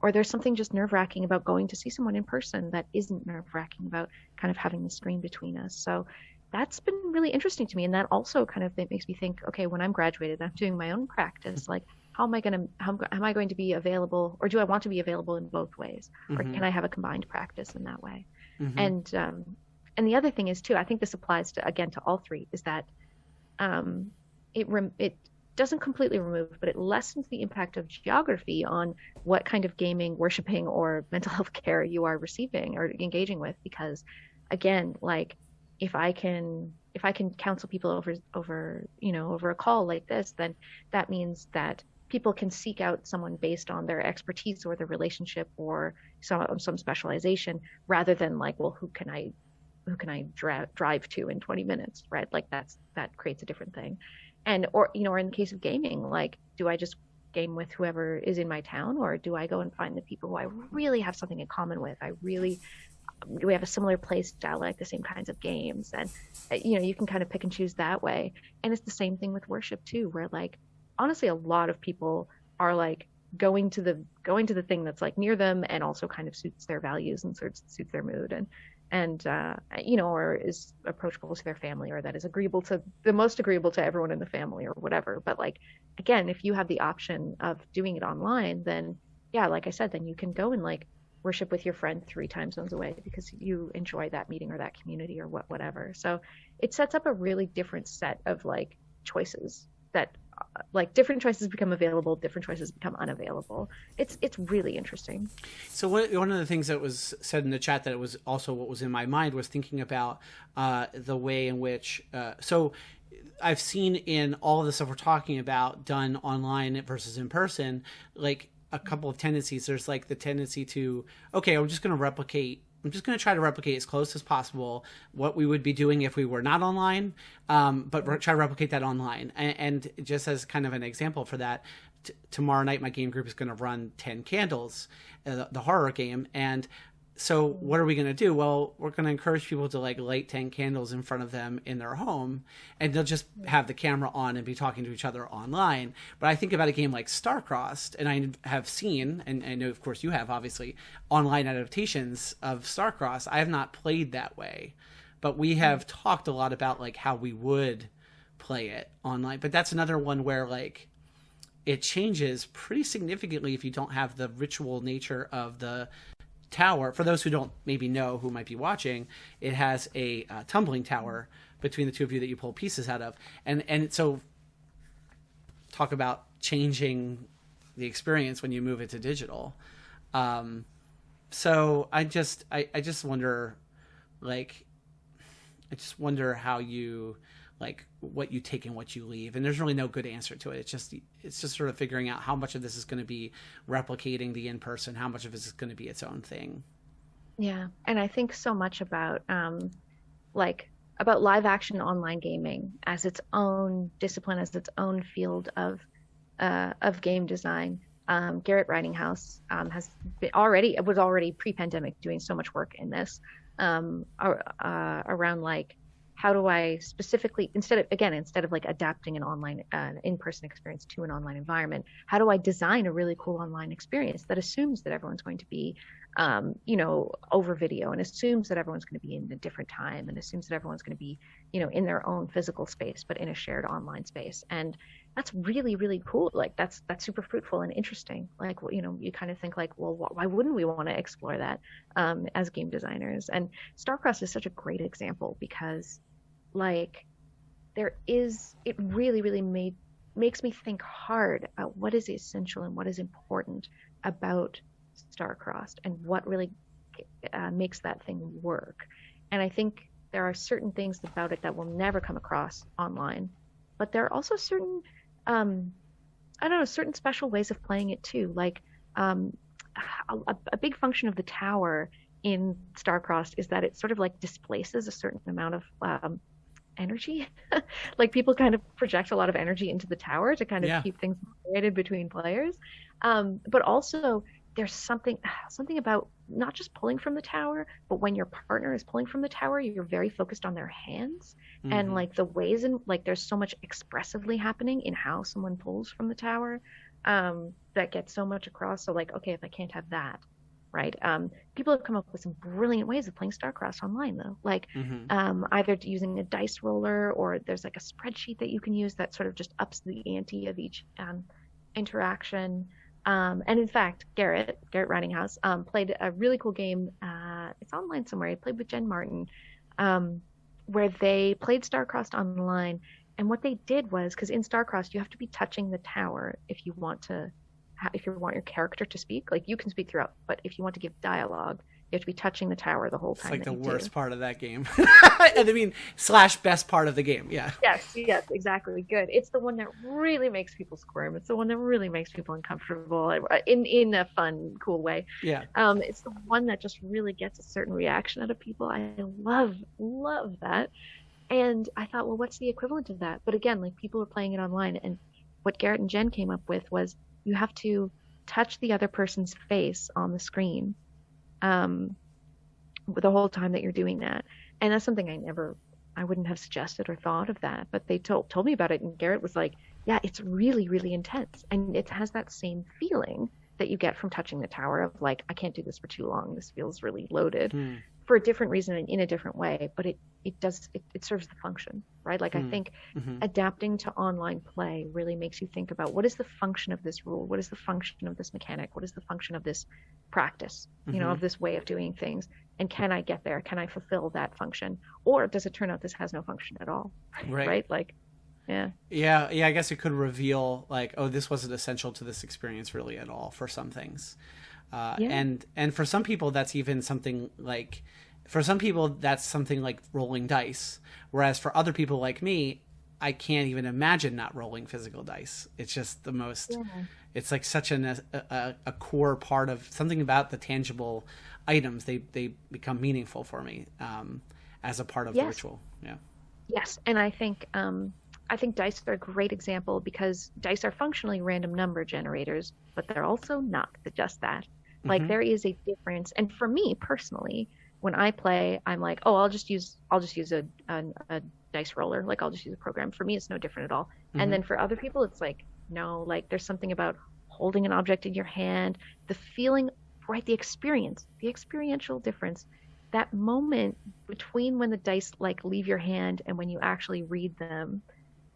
or there's something just nerve-wracking about going to see someone in person that isn't nerve-wracking about kind of having the screen between us. So that's been really interesting to me. And that also kind of it makes me think, okay, when I'm graduated, I'm doing my own practice, like how am I going to be available, or do I want to be available in both ways? Or Mm-hmm. can I have a combined practice in that way? Mm-hmm. And the other thing is too, I think this applies to all three, is that it doesn't completely remove, but it lessens the impact of geography on what kind of gaming, worshiping, or mental health care you are receiving or engaging with. Because again, like if I can counsel people over a call like this, then that means that people can seek out someone based on their expertise or their relationship or some specialization, rather than like, well, who can I drive to in 20 minutes, right? Like that creates a different thing. And or in the case of gaming, like, do I just game with whoever is in my town, or do I go and find the people who I really have something in common with? Do we have a similar play style, like the same kinds of games? And you can kind of pick and choose that way. And it's the same thing with worship too, where like honestly a lot of people are like going to the thing that's like near them and also kind of suits their values and suits their mood, or is approachable to their family, or that is the most agreeable to everyone in the family, or whatever. But like, again, if you have the option of doing it online, then yeah, like I said, then you can go and like worship with your friend 3 time zones away because you enjoy that meeting or that community or whatever. So it sets up a really different set of like choices that like different choices become available, different choices become unavailable. It's really interesting. So one of the things that was said in the chat that was also what was in my mind was thinking about the way in which so I've seen in all of the stuff we're talking about done online versus in person, like a couple of tendencies. There's like the tendency to, okay, I'm just going to try to replicate as close as possible what we would be doing if we were not online, but try to replicate that online. And just as kind of an example for that, tomorrow night my game group is going to run 10 Candles, the horror game. And so what are we going to do? Well, we're going to encourage people to like light 10 candles in front of them in their home, and they'll just have the camera on and be talking to each other online. But I think about a game like Starcrossed, and I have seen, and I know of course you have, obviously, online adaptations of Starcrossed. I have not played that way, but we have talked a lot about like how we would play it online. But that's another one where like it changes pretty significantly if you don't have the ritual nature of the tower. For those who don't maybe know, who might be watching, it has a tumbling tower between the two of you that you pull pieces out of, and so talk about changing the experience when you move it to digital. So I just wonder, like, how you, like, what you take and what you leave, and there's really no good answer to it. It's just sort of figuring out how much of this is going to be replicating the in-person, how much of this is going to be its own thing. Yeah, and I think so much about about live action online gaming as its own discipline, as its own field of game design. Garrett Ridinghouse was already pre-pandemic doing so much work in this, around like, how do I specifically, instead of like adapting an online in-person experience to an online environment, how do I design a really cool online experience that assumes that everyone's going to be over video, and assumes that everyone's going to be in a different time, and assumes that everyone's going to be, in their own physical space, but in a shared online space. And that's really, really cool. Like that's super fruitful and interesting. Like, you kind of think like, well, why wouldn't we want to explore that as game designers? And Starcrossed is such a great example because like it really, really makes me think hard about what is essential and what is important about Starcrossed and what really makes that thing work. And I think there are certain things about it that will never come across online, but there are also certain, certain special ways of playing it too. Like a big function of the tower in Starcrossed is that it sort of like displaces a certain amount of energy. Like people kind of project a lot of energy into the tower to kind of keep things separated between players. But also there's something about not just pulling from the tower, but when your partner is pulling from the tower, you're very focused on their hands and like the ways in like there's so much expressively happening in how someone pulls from the tower that gets so much across. So like, okay, if I can't have that, right? People have come up with some brilliant ways of playing Starcrossed online though, like either using a dice roller, or there's like a spreadsheet that you can use that sort of just ups the ante of each interaction. And in fact, Garrett Ridinghouse played a really cool game. It's online somewhere. He played with Jen Martin, where they played Starcrossed online. And what they did was, because in Starcrossed you have to be touching the tower if you want your character to speak. Like you can speak throughout, but if you want to give dialogue, you have to be touching the tower the whole time. It's like the worst part of that game. And I mean, / best part of the game. Yeah. Yes, exactly. Good. It's the one that really makes people squirm. It's the one that really makes people uncomfortable in a fun, cool way. Yeah. It's the one that just really gets a certain reaction out of people. I love that. And I thought, well, what's the equivalent of that? But again, like people are playing it online, and what Garrett and Jen came up with was you have to touch the other person's face on the screen the whole time that you're doing that. And that's something I wouldn't have suggested or thought of that, but they told me about it, and Garrett was like, yeah, it's really, really intense. And it has that same feeling that you get from touching the tower of like, I can't do this for too long. This feels really loaded for a different reason and in a different way, but it serves the function, right? Like I think adapting to online play really makes you think about what is the function of this rule? What is the function of this mechanic? What is the function of this practice, of this way of doing things? And can I get there? Can I fulfill that function? Or does it turn out this has no function at all? Right? Like, yeah. I guess it could reveal like, oh, this wasn't essential to this experience really at all for some things. And for some people that's even something like, rolling dice. Whereas for other people like me, I can't even imagine not rolling physical dice. It's just the most, it's like such a core part of something about the tangible items. They become meaningful for me as a part of the ritual. Yeah. Yes. And I think dice are a great example because dice are functionally random number generators, but they're also not just that. Like there is a difference. And for me personally, when I play, I'm like, oh, I'll just use a dice roller. Like I'll just use a program. For me, it's no different at all. And then for other people, it's like, no, like there's something about holding an object in your hand, the feeling, right? The experiential difference, that moment between when the dice like leave your hand and when you actually read them,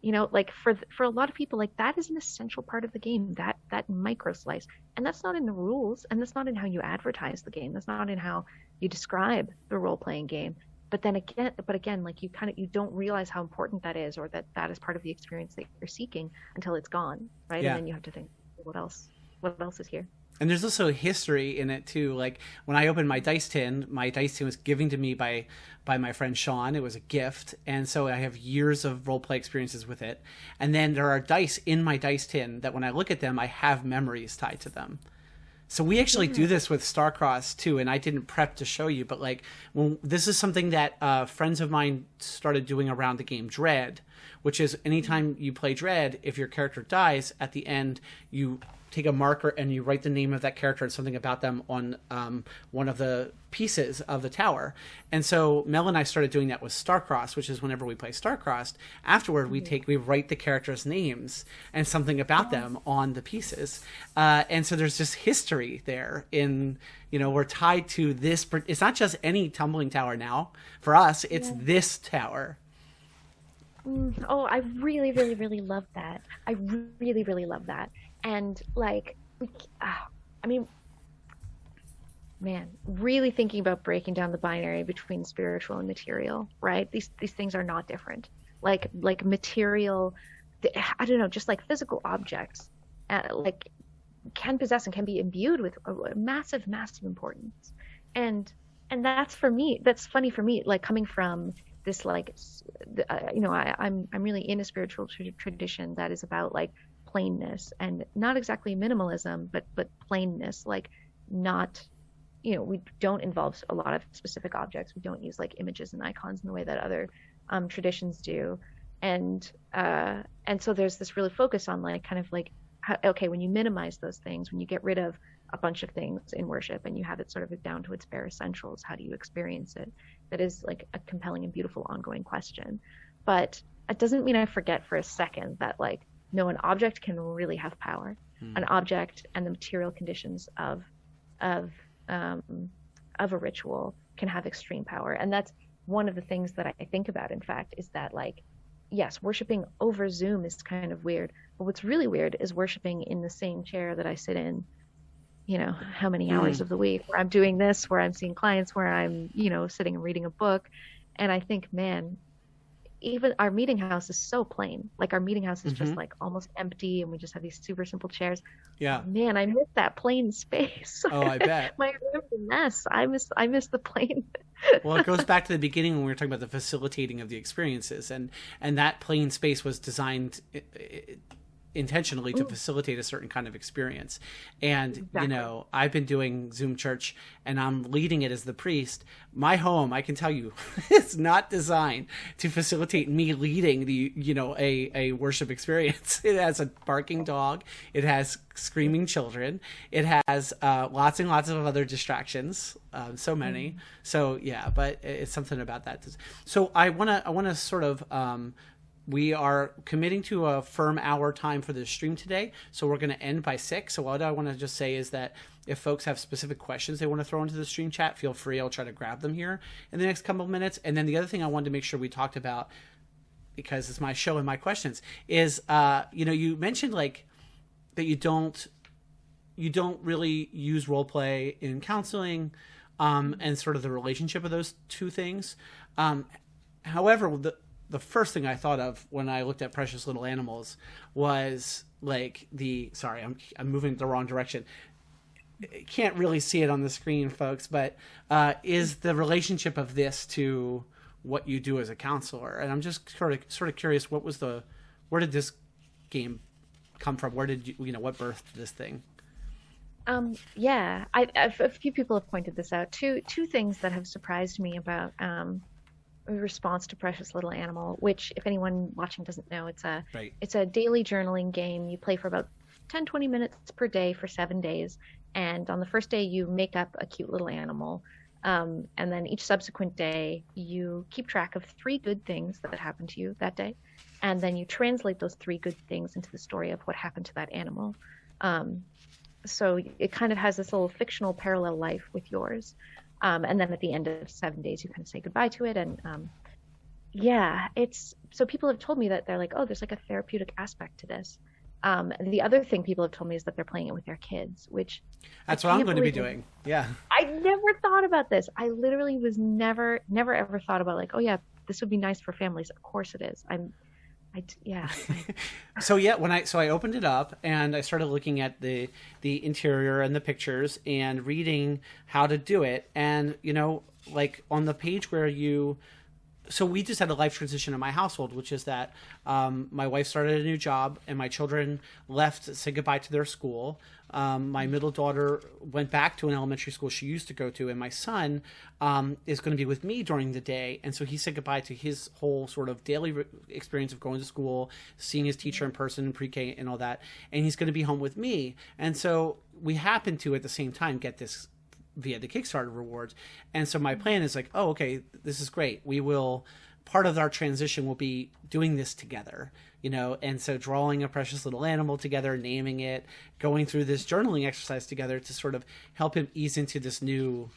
like for a lot of people, like that is an essential part of the game, that micro slice. And that's not in the rules, and that's not in how you advertise the game. That's not in how you describe the role-playing game. But again, like you don't realize how important that is, or that is part of the experience that you're seeking until it's gone, right? Yeah. And then you have to think, what else is here? And there's also history in it too. Like when I opened my dice tin was given to me by my friend Sean. It was a gift. And so I have years of role play experiences with it. And then there are dice in my dice tin that when I look at them, I have memories tied to them. So we actually do this with Starcrossed too. And I didn't prep to show you, but like this is something that friends of mine started doing around the game Dread, which is anytime you play Dread, if your character dies at the end, you take a marker and you write the name of that character and something about them on one of the pieces of the tower. And so Mel and I started doing that with Starcrossed, which is whenever we play Starcrossed, afterward we write the characters' names and something about them on the pieces. And so there's just history there in, we're tied to this. It's not just any tumbling tower now. For us, it's this tower. Oh, I really, really, really love that. I really, really love that. And like, man, really thinking about breaking down the binary between spiritual and material, right? These things are not different. Like material, I don't know, just like physical objects, like can possess and can be imbued with a massive, massive importance. And that's for me. That's funny for me, like coming from this, like, I'm really in a spiritual tradition that is about like plainness and not exactly minimalism, but plainness, like not, we don't involve a lot of specific objects. We don't use like images and icons in the way that other traditions do. And so there's this really focus on like kind of like, okay, when you minimize those things, when you get rid of a bunch of things in worship and you have it sort of down to its bare essentials, how do you experience it? That is like a compelling and beautiful ongoing question. But it doesn't mean I forget for a second that like, no, an object can really have power. An object and the material conditions of a ritual can have extreme power. And that's one of the things that I think about, in fact, is that like, yes, worshiping over Zoom is kind of weird, but what's really weird is worshiping in the same chair that I sit in, how many hours of the week, where I'm doing this, where I'm seeing clients, where I'm, sitting and reading a book. And I think, man, even our meeting house is so plain. Like our meeting house is just like almost empty, and we just have these super simple chairs. Yeah. Man, I miss that plain space. Oh, I bet. My room's a mess. I miss the plain. Well, it goes back to the beginning when we were talking about the facilitating of the experiences, and that plain space was designed intentionally to facilitate a certain kind of experience. And Exactly. I've been doing Zoom church and I'm leading it as the priest. My home, I can tell you, is not designed to facilitate me leading a worship experience. It has a barking dog, it has screaming children, it has lots and lots of other distractions, so many. So yeah, but it's something about that. So I want to sort of we are committing to a firm hour time for the stream today, so we're going to end by 6. So what I want to just say is that if folks have specific questions they want to throw into the stream chat, feel free. I'll try to grab them here in the next couple of minutes. And then the other thing I wanted to make sure we talked about, because it's my show and my questions, is you mentioned like that you don't really use role play in counseling, and sort of the relationship of those two things. However, the first thing I thought of when I looked at Precious Little Animals was like I'm moving the wrong direction. Can't really see it on the screen, folks, but is the relationship of this to what you do as a counselor. And I'm just sort of curious, where did this game come from? Where did what birthed this thing? Yeah, a few people have pointed this out. Two things that have surprised me about response to Precious Little Animal, which if anyone watching doesn't know, it's a daily journaling game. You play for about 10-20 minutes per day for 7 days, and on the first day you make up a cute little animal, and then each subsequent day you keep track of 3 good things that happened to you that day, and then you translate those 3 good things into the story of what happened to that animal. So it kind of has this little fictional parallel life with yours. And then at the end of 7 days, you kind of say goodbye to it. And so people have told me that they're like, oh, there's like a therapeutic aspect to this. The other thing people have told me is that they're playing it with their kids, which that's what I'm going to be doing. Yeah. I never thought about this. I literally was never ever thought about like, oh yeah, this would be nice for families. Of course it is. So yeah, I opened it up and I started looking at the interior and the pictures and reading how to do it. And like on the page where you so we just had a life transition in my household, which is that my wife started a new job and my children left to say goodbye to their school. My middle daughter went back to an elementary school she used to go to, and my son is going to be with me during the day. And so he said goodbye to his whole sort of daily experience of going to school, seeing his teacher in person, pre-K and all that. And he's going to be home with me. And so we happen to, at the same time, get this via the Kickstarter rewards. And so my plan is like, oh, okay, this is great. We will, part of our transition will be doing this together, you know, and so drawing a precious little animal together, naming it, going through this journaling exercise together to sort of help him ease into this new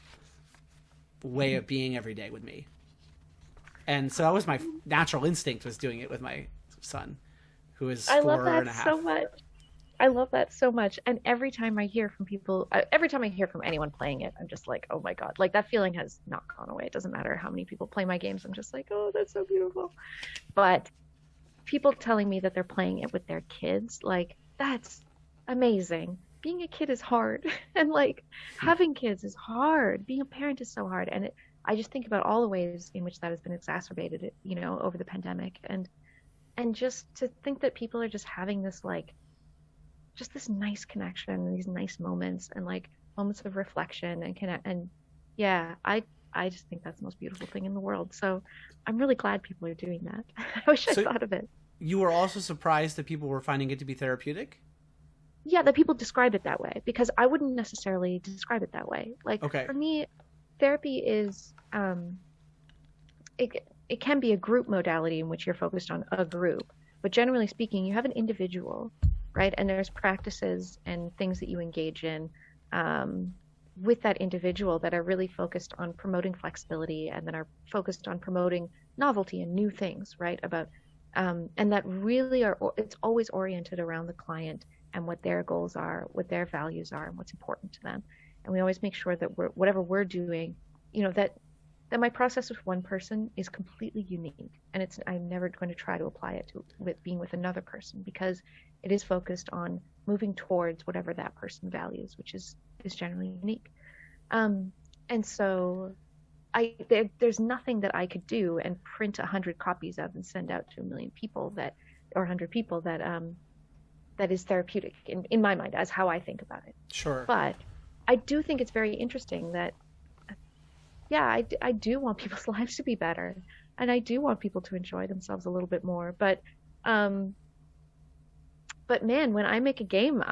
way of being every day with me. And so that was my natural instinct, was doing it with my son, who is 4.5. So much. I love that so much. And every time I hear from people, every time I hear from anyone playing it, I'm just like, oh my God, like that feeling has not gone away. It doesn't matter how many people play my games. I'm just like, oh, that's so beautiful. But people telling me that they're playing it with their kids, like, that's amazing. Being a kid is hard. And like having kids is hard. Being a parent is so hard. And I just think about all the ways in which that has been exacerbated, you know, over the pandemic. And just to think that people are just having this, like, just this nice connection and these nice moments and like moments of reflection and connect. And yeah, I just think that's the most beautiful thing in the world. So I'm really glad people are doing that. I wish I thought of it. You were also surprised that people were finding it to be therapeutic? Yeah, that people describe it that way, because I wouldn't necessarily describe it that way. Like, okay, for me, therapy is, it can be a group modality in which you're focused on a group, but generally speaking, you have an individual, right? And there's practices and things that you engage in with that individual that are really focused on promoting flexibility and that are focused on promoting novelty and new things, right? About and that really it's always oriented around the client and what their goals are, what their values are, and what's important to them. And we always make sure that whatever we're doing, you know, that my process with one person is completely unique, and I'm never going to try to apply it to being with another person, because it is focused on moving towards whatever that person values, which is generally unique. And so there's nothing that I could do and print 100 copies of and send out to 1 million people or 100 people that is therapeutic in my mind, as how I think about it. Sure. But I do think it's very interesting that, yeah, I do want people's lives to be better, and I do want people to enjoy themselves a little bit more. But man, when I make a game,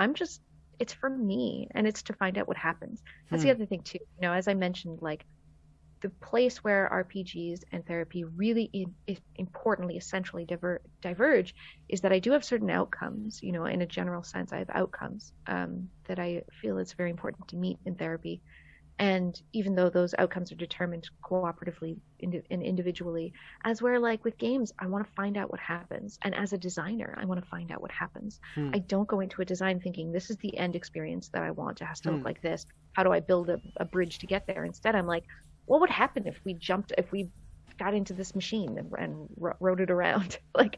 it's for me, and it's to find out what happens. That's the other thing too. You know, as I mentioned, like, the place where RPGs and therapy really importantly, essentially diverge is that I do have certain outcomes, you know, in a general sense. I have outcomes that I feel it's very important to meet in therapy. And even though those outcomes are determined cooperatively and individually, as where, like, with games, I want to find out what happens. And as a designer, I want to find out what happens. I don't go into a design thinking, this is the end experience that I want. It has to look like this. How do I build a bridge to get there? Instead, I'm like, what would happen if we got into this machine and rode it around? like,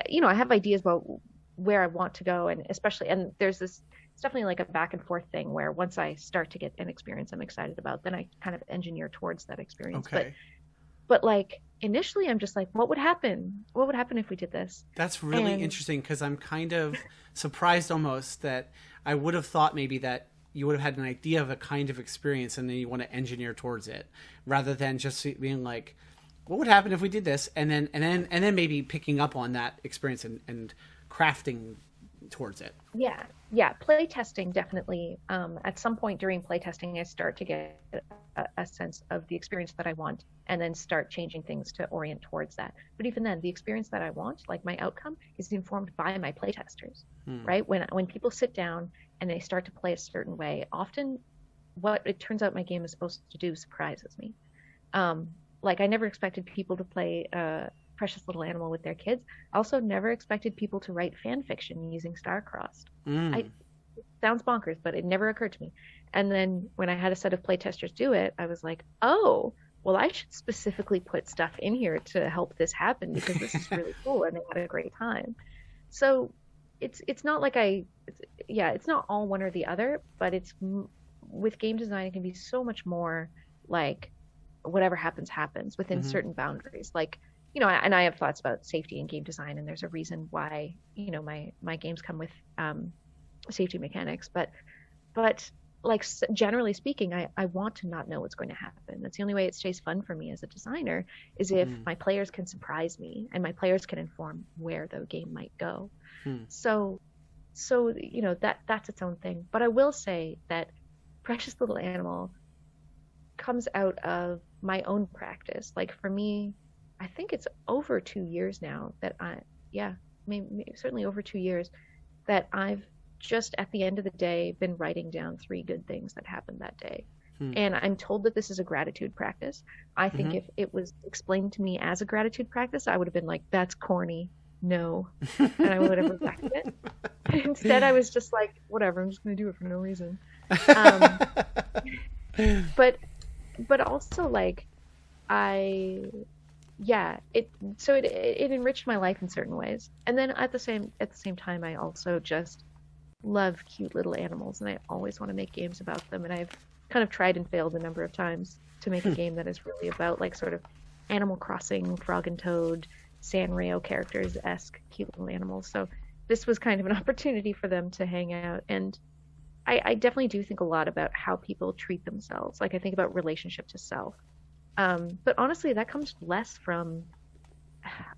you know, I have ideas about where I want to go, and especially, and there's this, it's definitely like a back and forth thing where once I start to get an experience I'm excited about, then I kind of engineer towards that experience. Okay. But like initially I'm just like, what would happen? What would happen if we did this? That's really interesting, because I'm kind of surprised almost that I would have thought maybe that you would have had an idea of a kind of experience and then you want to engineer towards it, rather than just being like, what would happen if we did this? And then maybe picking up on that experience and crafting towards it. Yeah. Play testing, definitely. At some point during play testing, I start to get a sense of the experience that I want, and then start changing things to orient towards that. But even then, the experience that I want, like my outcome, is informed by my play testers, right? When people sit down and they start to play a certain way, often what it turns out my game is supposed to do surprises me. Like, I never expected people to play Precious Little Animal with their kids. Also never expected people to write fan fiction using Star-Crossed. It sounds bonkers, but it never occurred to me. And then when I had a set of playtesters do it, I was like, oh, well, I should specifically put stuff in here to help this happen, because this is really cool, and they had a great time. So it's not like it's not all one or the other, but it's with game design, it can be so much more like whatever happens happens within certain boundaries. Like, and I have thoughts about safety in game design, and there's a reason why my games come with safety mechanics, but like generally speaking, I want to not know what's going to happen. That's the only way it stays fun for me as a designer, is if my players can surprise me and my players can inform where the game might go. So that's its own thing. But I will say that Precious Little Animal comes out of my own practice. Like for me, I think it's over 2 years now that certainly over 2 years that I've just at the end of the day been writing down 3 good things that happened that day. And I'm told that this is a gratitude practice. I think if it was explained to me as a gratitude practice, I would have been like, that's corny. No. And I would have rejected it. Instead, I was just like, whatever, I'm just going to do it for no reason. But also like it enriched my life in certain ways. And then at the same time, I also just love cute little animals, and I always want to make games about them. And I've kind of tried and failed a number of times to make a game that is really about like sort of Animal Crossing, Frog and Toad, Sanrio characters-esque cute little animals. So this was kind of an opportunity for them to hang out. And I definitely do think a lot about how people treat themselves. Like I think about relationship to self. But honestly, that comes less from,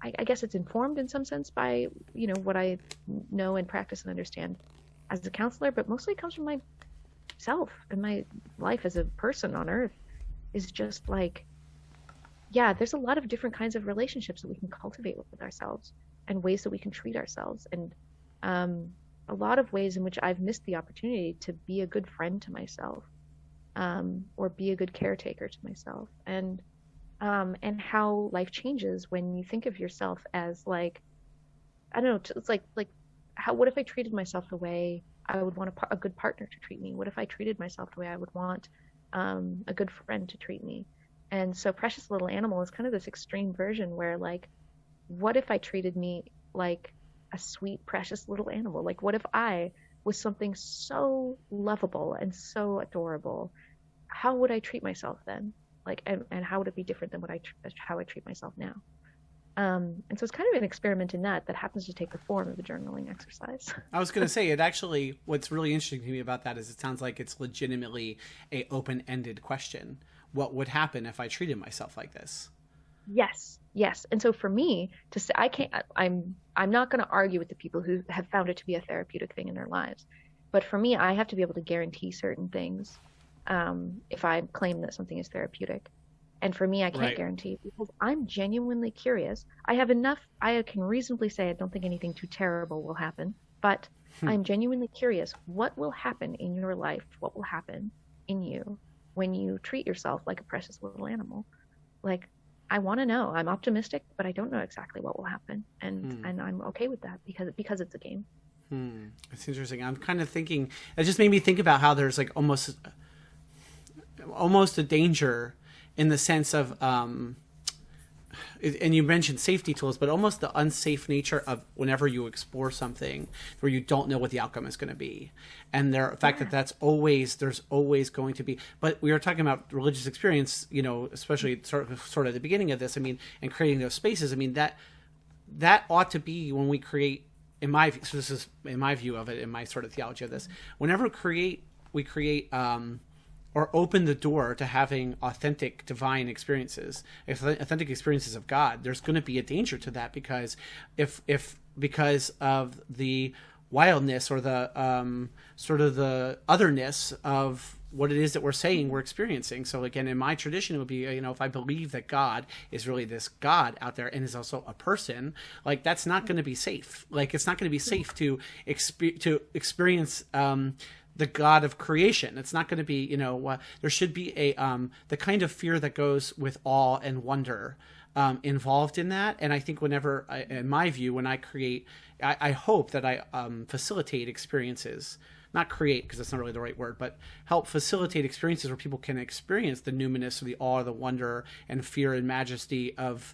I guess it's informed in some sense by, what I know and practice and understand as a counselor, but mostly it comes from myself and my life as a person on Earth is just like, there's a lot of different kinds of relationships that we can cultivate with ourselves and ways that we can treat ourselves. And a lot of ways in which I've missed the opportunity to be a good friend to myself, or be a good caretaker to myself, and how life changes when you think of yourself as like, I don't know, it's like what if I treated myself the way I would want a good partner to treat me? What if I treated myself the way I would want a good friend to treat me? And so Precious Little Animal is kind of this extreme version where like, what if I treated me like a sweet, precious little animal? Like, what if I was something so lovable and so adorable? How would I treat myself then? Like, and how would it be different than how I treat myself now? And so it's kind of an experiment in that happens to take the form of a journaling exercise. I was going to say, it actually, what's really interesting to me about that is it sounds like it's legitimately a open-ended question. What would happen if I treated myself like this? Yes. And so for me to say, I'm not going to argue with the people who have found it to be a therapeutic thing in their lives. But for me, I have to be able to guarantee certain things if I claim that something is therapeutic. And for me, I can't guarantee, because I'm genuinely curious. I can reasonably say I don't think anything too terrible will happen, but I'm genuinely curious. What will happen in your life? What will happen in you when you treat yourself like a precious little animal? Like, I want to know. I'm optimistic, but I don't know exactly what will happen. And I'm okay with that because it's a game. It's interesting. I'm kind of thinking, it just made me think about how there's like almost a danger in the sense of, and you mentioned safety tools, but almost the unsafe nature of whenever you explore something where you don't know what the outcome is going to be. And the fact that there's always going to be, but we were talking about religious experience, especially sort of at the beginning of this, and creating those spaces. That ought to be when we create, so this is in my view of it, in my sort of theology of this, whenever we create, or open the door to having authentic divine experiences, authentic experiences of God, there's going to be a danger to that, because because of the wildness or the sort of the otherness of what it is that we're saying we're experiencing. So again, in my tradition, it would be, if I believe that God is really this God out there and is also a person, like that's not going to be safe. Like it's not going to be safe to experience the God of creation. It's not going to be, there should be the kind of fear that goes with awe and wonder involved in that. And I think in my view, when I create, I hope that I facilitate experiences, not create because that's not really the right word, but help facilitate experiences where people can experience the numinous or the awe, the wonder and fear and majesty of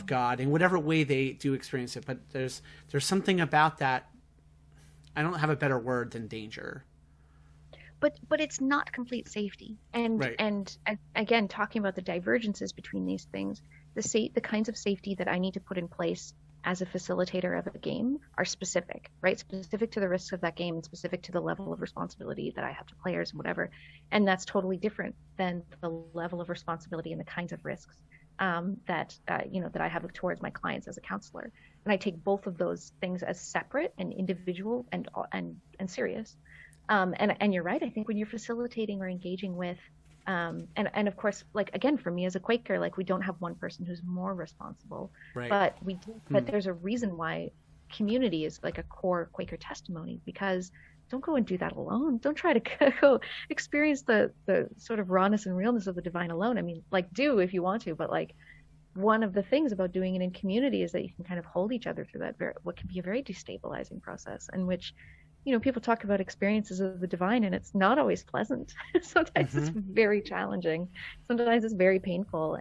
God in whatever way they do experience it. But there's something about that. I don't have a better word than danger. but it's not complete safety. And Right. and again, talking about the divergences between these things, the kinds of safety that I need to put in place as a facilitator of a game are specific, right? Specific to the risks of that game and specific to the level of responsibility that I have to players and whatever. And that's totally different than the level of responsibility and the kinds of risks that I have towards my clients as a counselor. And I take both of those things as separate and individual and serious. And you're right. I think when you're facilitating or engaging with, and of course, like, again, for me as a Quaker, like, we don't have one person who's more responsible, Right. but there's a reason why community is like a core Quaker testimony, because don't go and do that alone. Don't try to go experience the sort of rawness and realness of the divine alone. I mean, like, do if you want to, but like, one of the things about doing it in community is that you can kind of hold each other through that what can be a very destabilizing process, in which, people talk about experiences of the divine, and it's not always pleasant. Sometimes it's very challenging. Sometimes it's very painful,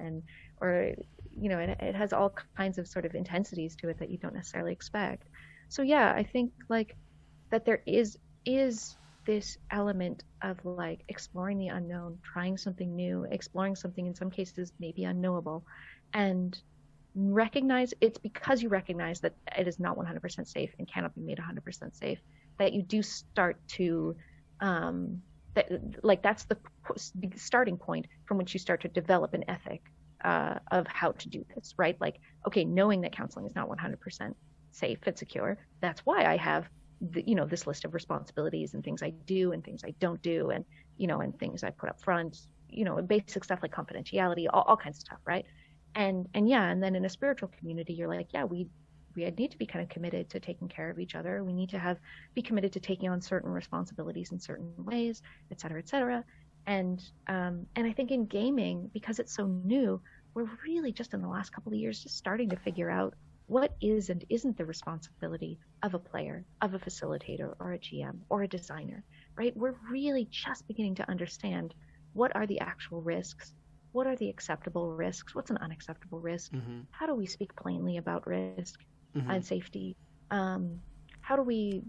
it has all kinds of sort of intensities to it that you don't necessarily expect. So yeah, I think like that there is this element of like exploring the unknown, trying something new, exploring something in some cases maybe unknowable, and recognize it's because you recognize that it is not 100% safe and cannot be made 100% safe, that you do start to that's the starting point from which you start to develop an ethic of how to do this, right? Like, okay, knowing that counseling is not 100% safe and secure, that's why I have this list of responsibilities and things I do and things I don't do, and and things I put up front, basic stuff like confidentiality, all kinds of stuff, right? And then in a spiritual community, you're like, yeah, we need to be kind of committed to taking care of each other. We need to be committed to taking on certain responsibilities in certain ways, et cetera, et cetera. And I think in gaming, because it's so new, we're really just in the last couple of years just starting to figure out what is and isn't the responsibility of a player, of a facilitator, or a GM, or a designer, right? We're really just beginning to understand what are the actual risks, what are the acceptable risks, what's an unacceptable risk, how do we speak plainly about risk and safety, how do we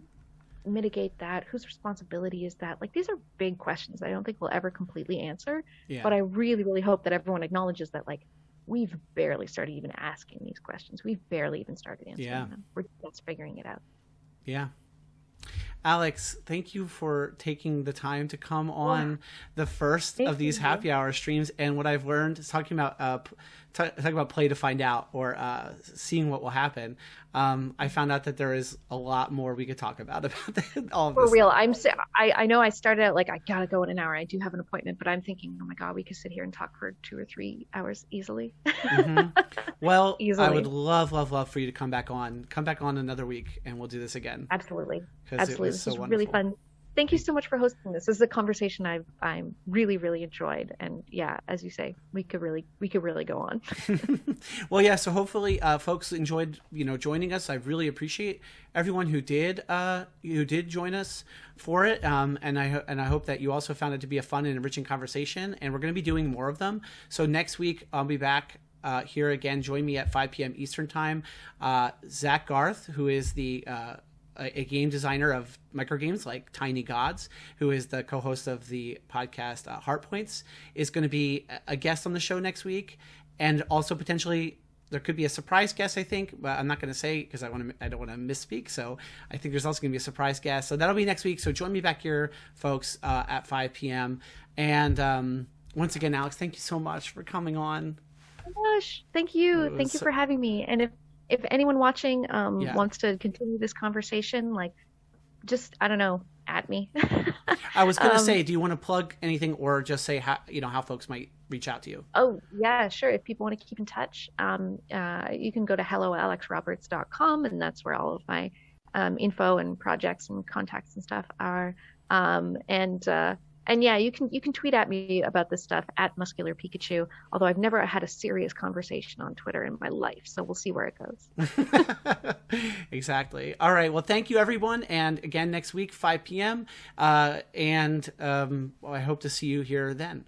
mitigate that, whose responsibility is that? Like, these are big questions I don't think we'll ever completely answer, but I really, really hope that everyone acknowledges that, like, we've barely started even asking these questions. We've barely even started answering them. We're just figuring it out. Yeah. Alex, thank you for taking the time to come on the first of these happy hour streams. And what I've learned is talking about play to find out, or seeing what will happen. I found out that there is a lot more we could talk about all of this. For real, I know I started out like, I gotta go in an hour. I do have an appointment, but I'm thinking, oh my God, we could sit here and talk for 2 or 3 hours easily. Well, easily. I would love for you to come back on another week, and we'll do this again. Absolutely. This so was wonderful. really fun. Thank you so much for hosting this. This is a conversation I'm really, really enjoyed. And yeah, as you say, we could really go on. Well, yeah. So hopefully, folks enjoyed, joining us. I really appreciate everyone who did join us for it. And I hope that you also found it to be a fun and enriching conversation. And we're going to be doing more of them. So next week I'll be back here again. Join me at 5 p.m. Eastern time. Zach Garth, who is a game designer of microgames like Tiny Gods, who is the co-host of the podcast Heart Points, is going to be a guest on the show next week. And also potentially there could be a surprise guest, I think, but I'm not going to say because I don't want to misspeak. So I think there's also going to be a surprise guest. So that'll be next week. So join me back here, folks, at 5 p.m. And once again, Alex, thank you so much for coming on. Oh my gosh, thank you. Thank you for having me. And if anyone watching wants to continue this conversation, like, just, I don't know, at me. I was going to say, do you want to plug anything, or just say how folks might reach out to you? Oh, yeah, sure. If people want to keep in touch, you can go to helloalexroberts.com, and that's where all of my info and projects and contacts and stuff are. And yeah, you can tweet at me about this stuff at Muscular Pikachu, although I've never had a serious conversation on Twitter in my life, so we'll see where it goes. Exactly. All right. Well, thank you, everyone. And again, next week, 5 p.m. I hope to see you here then.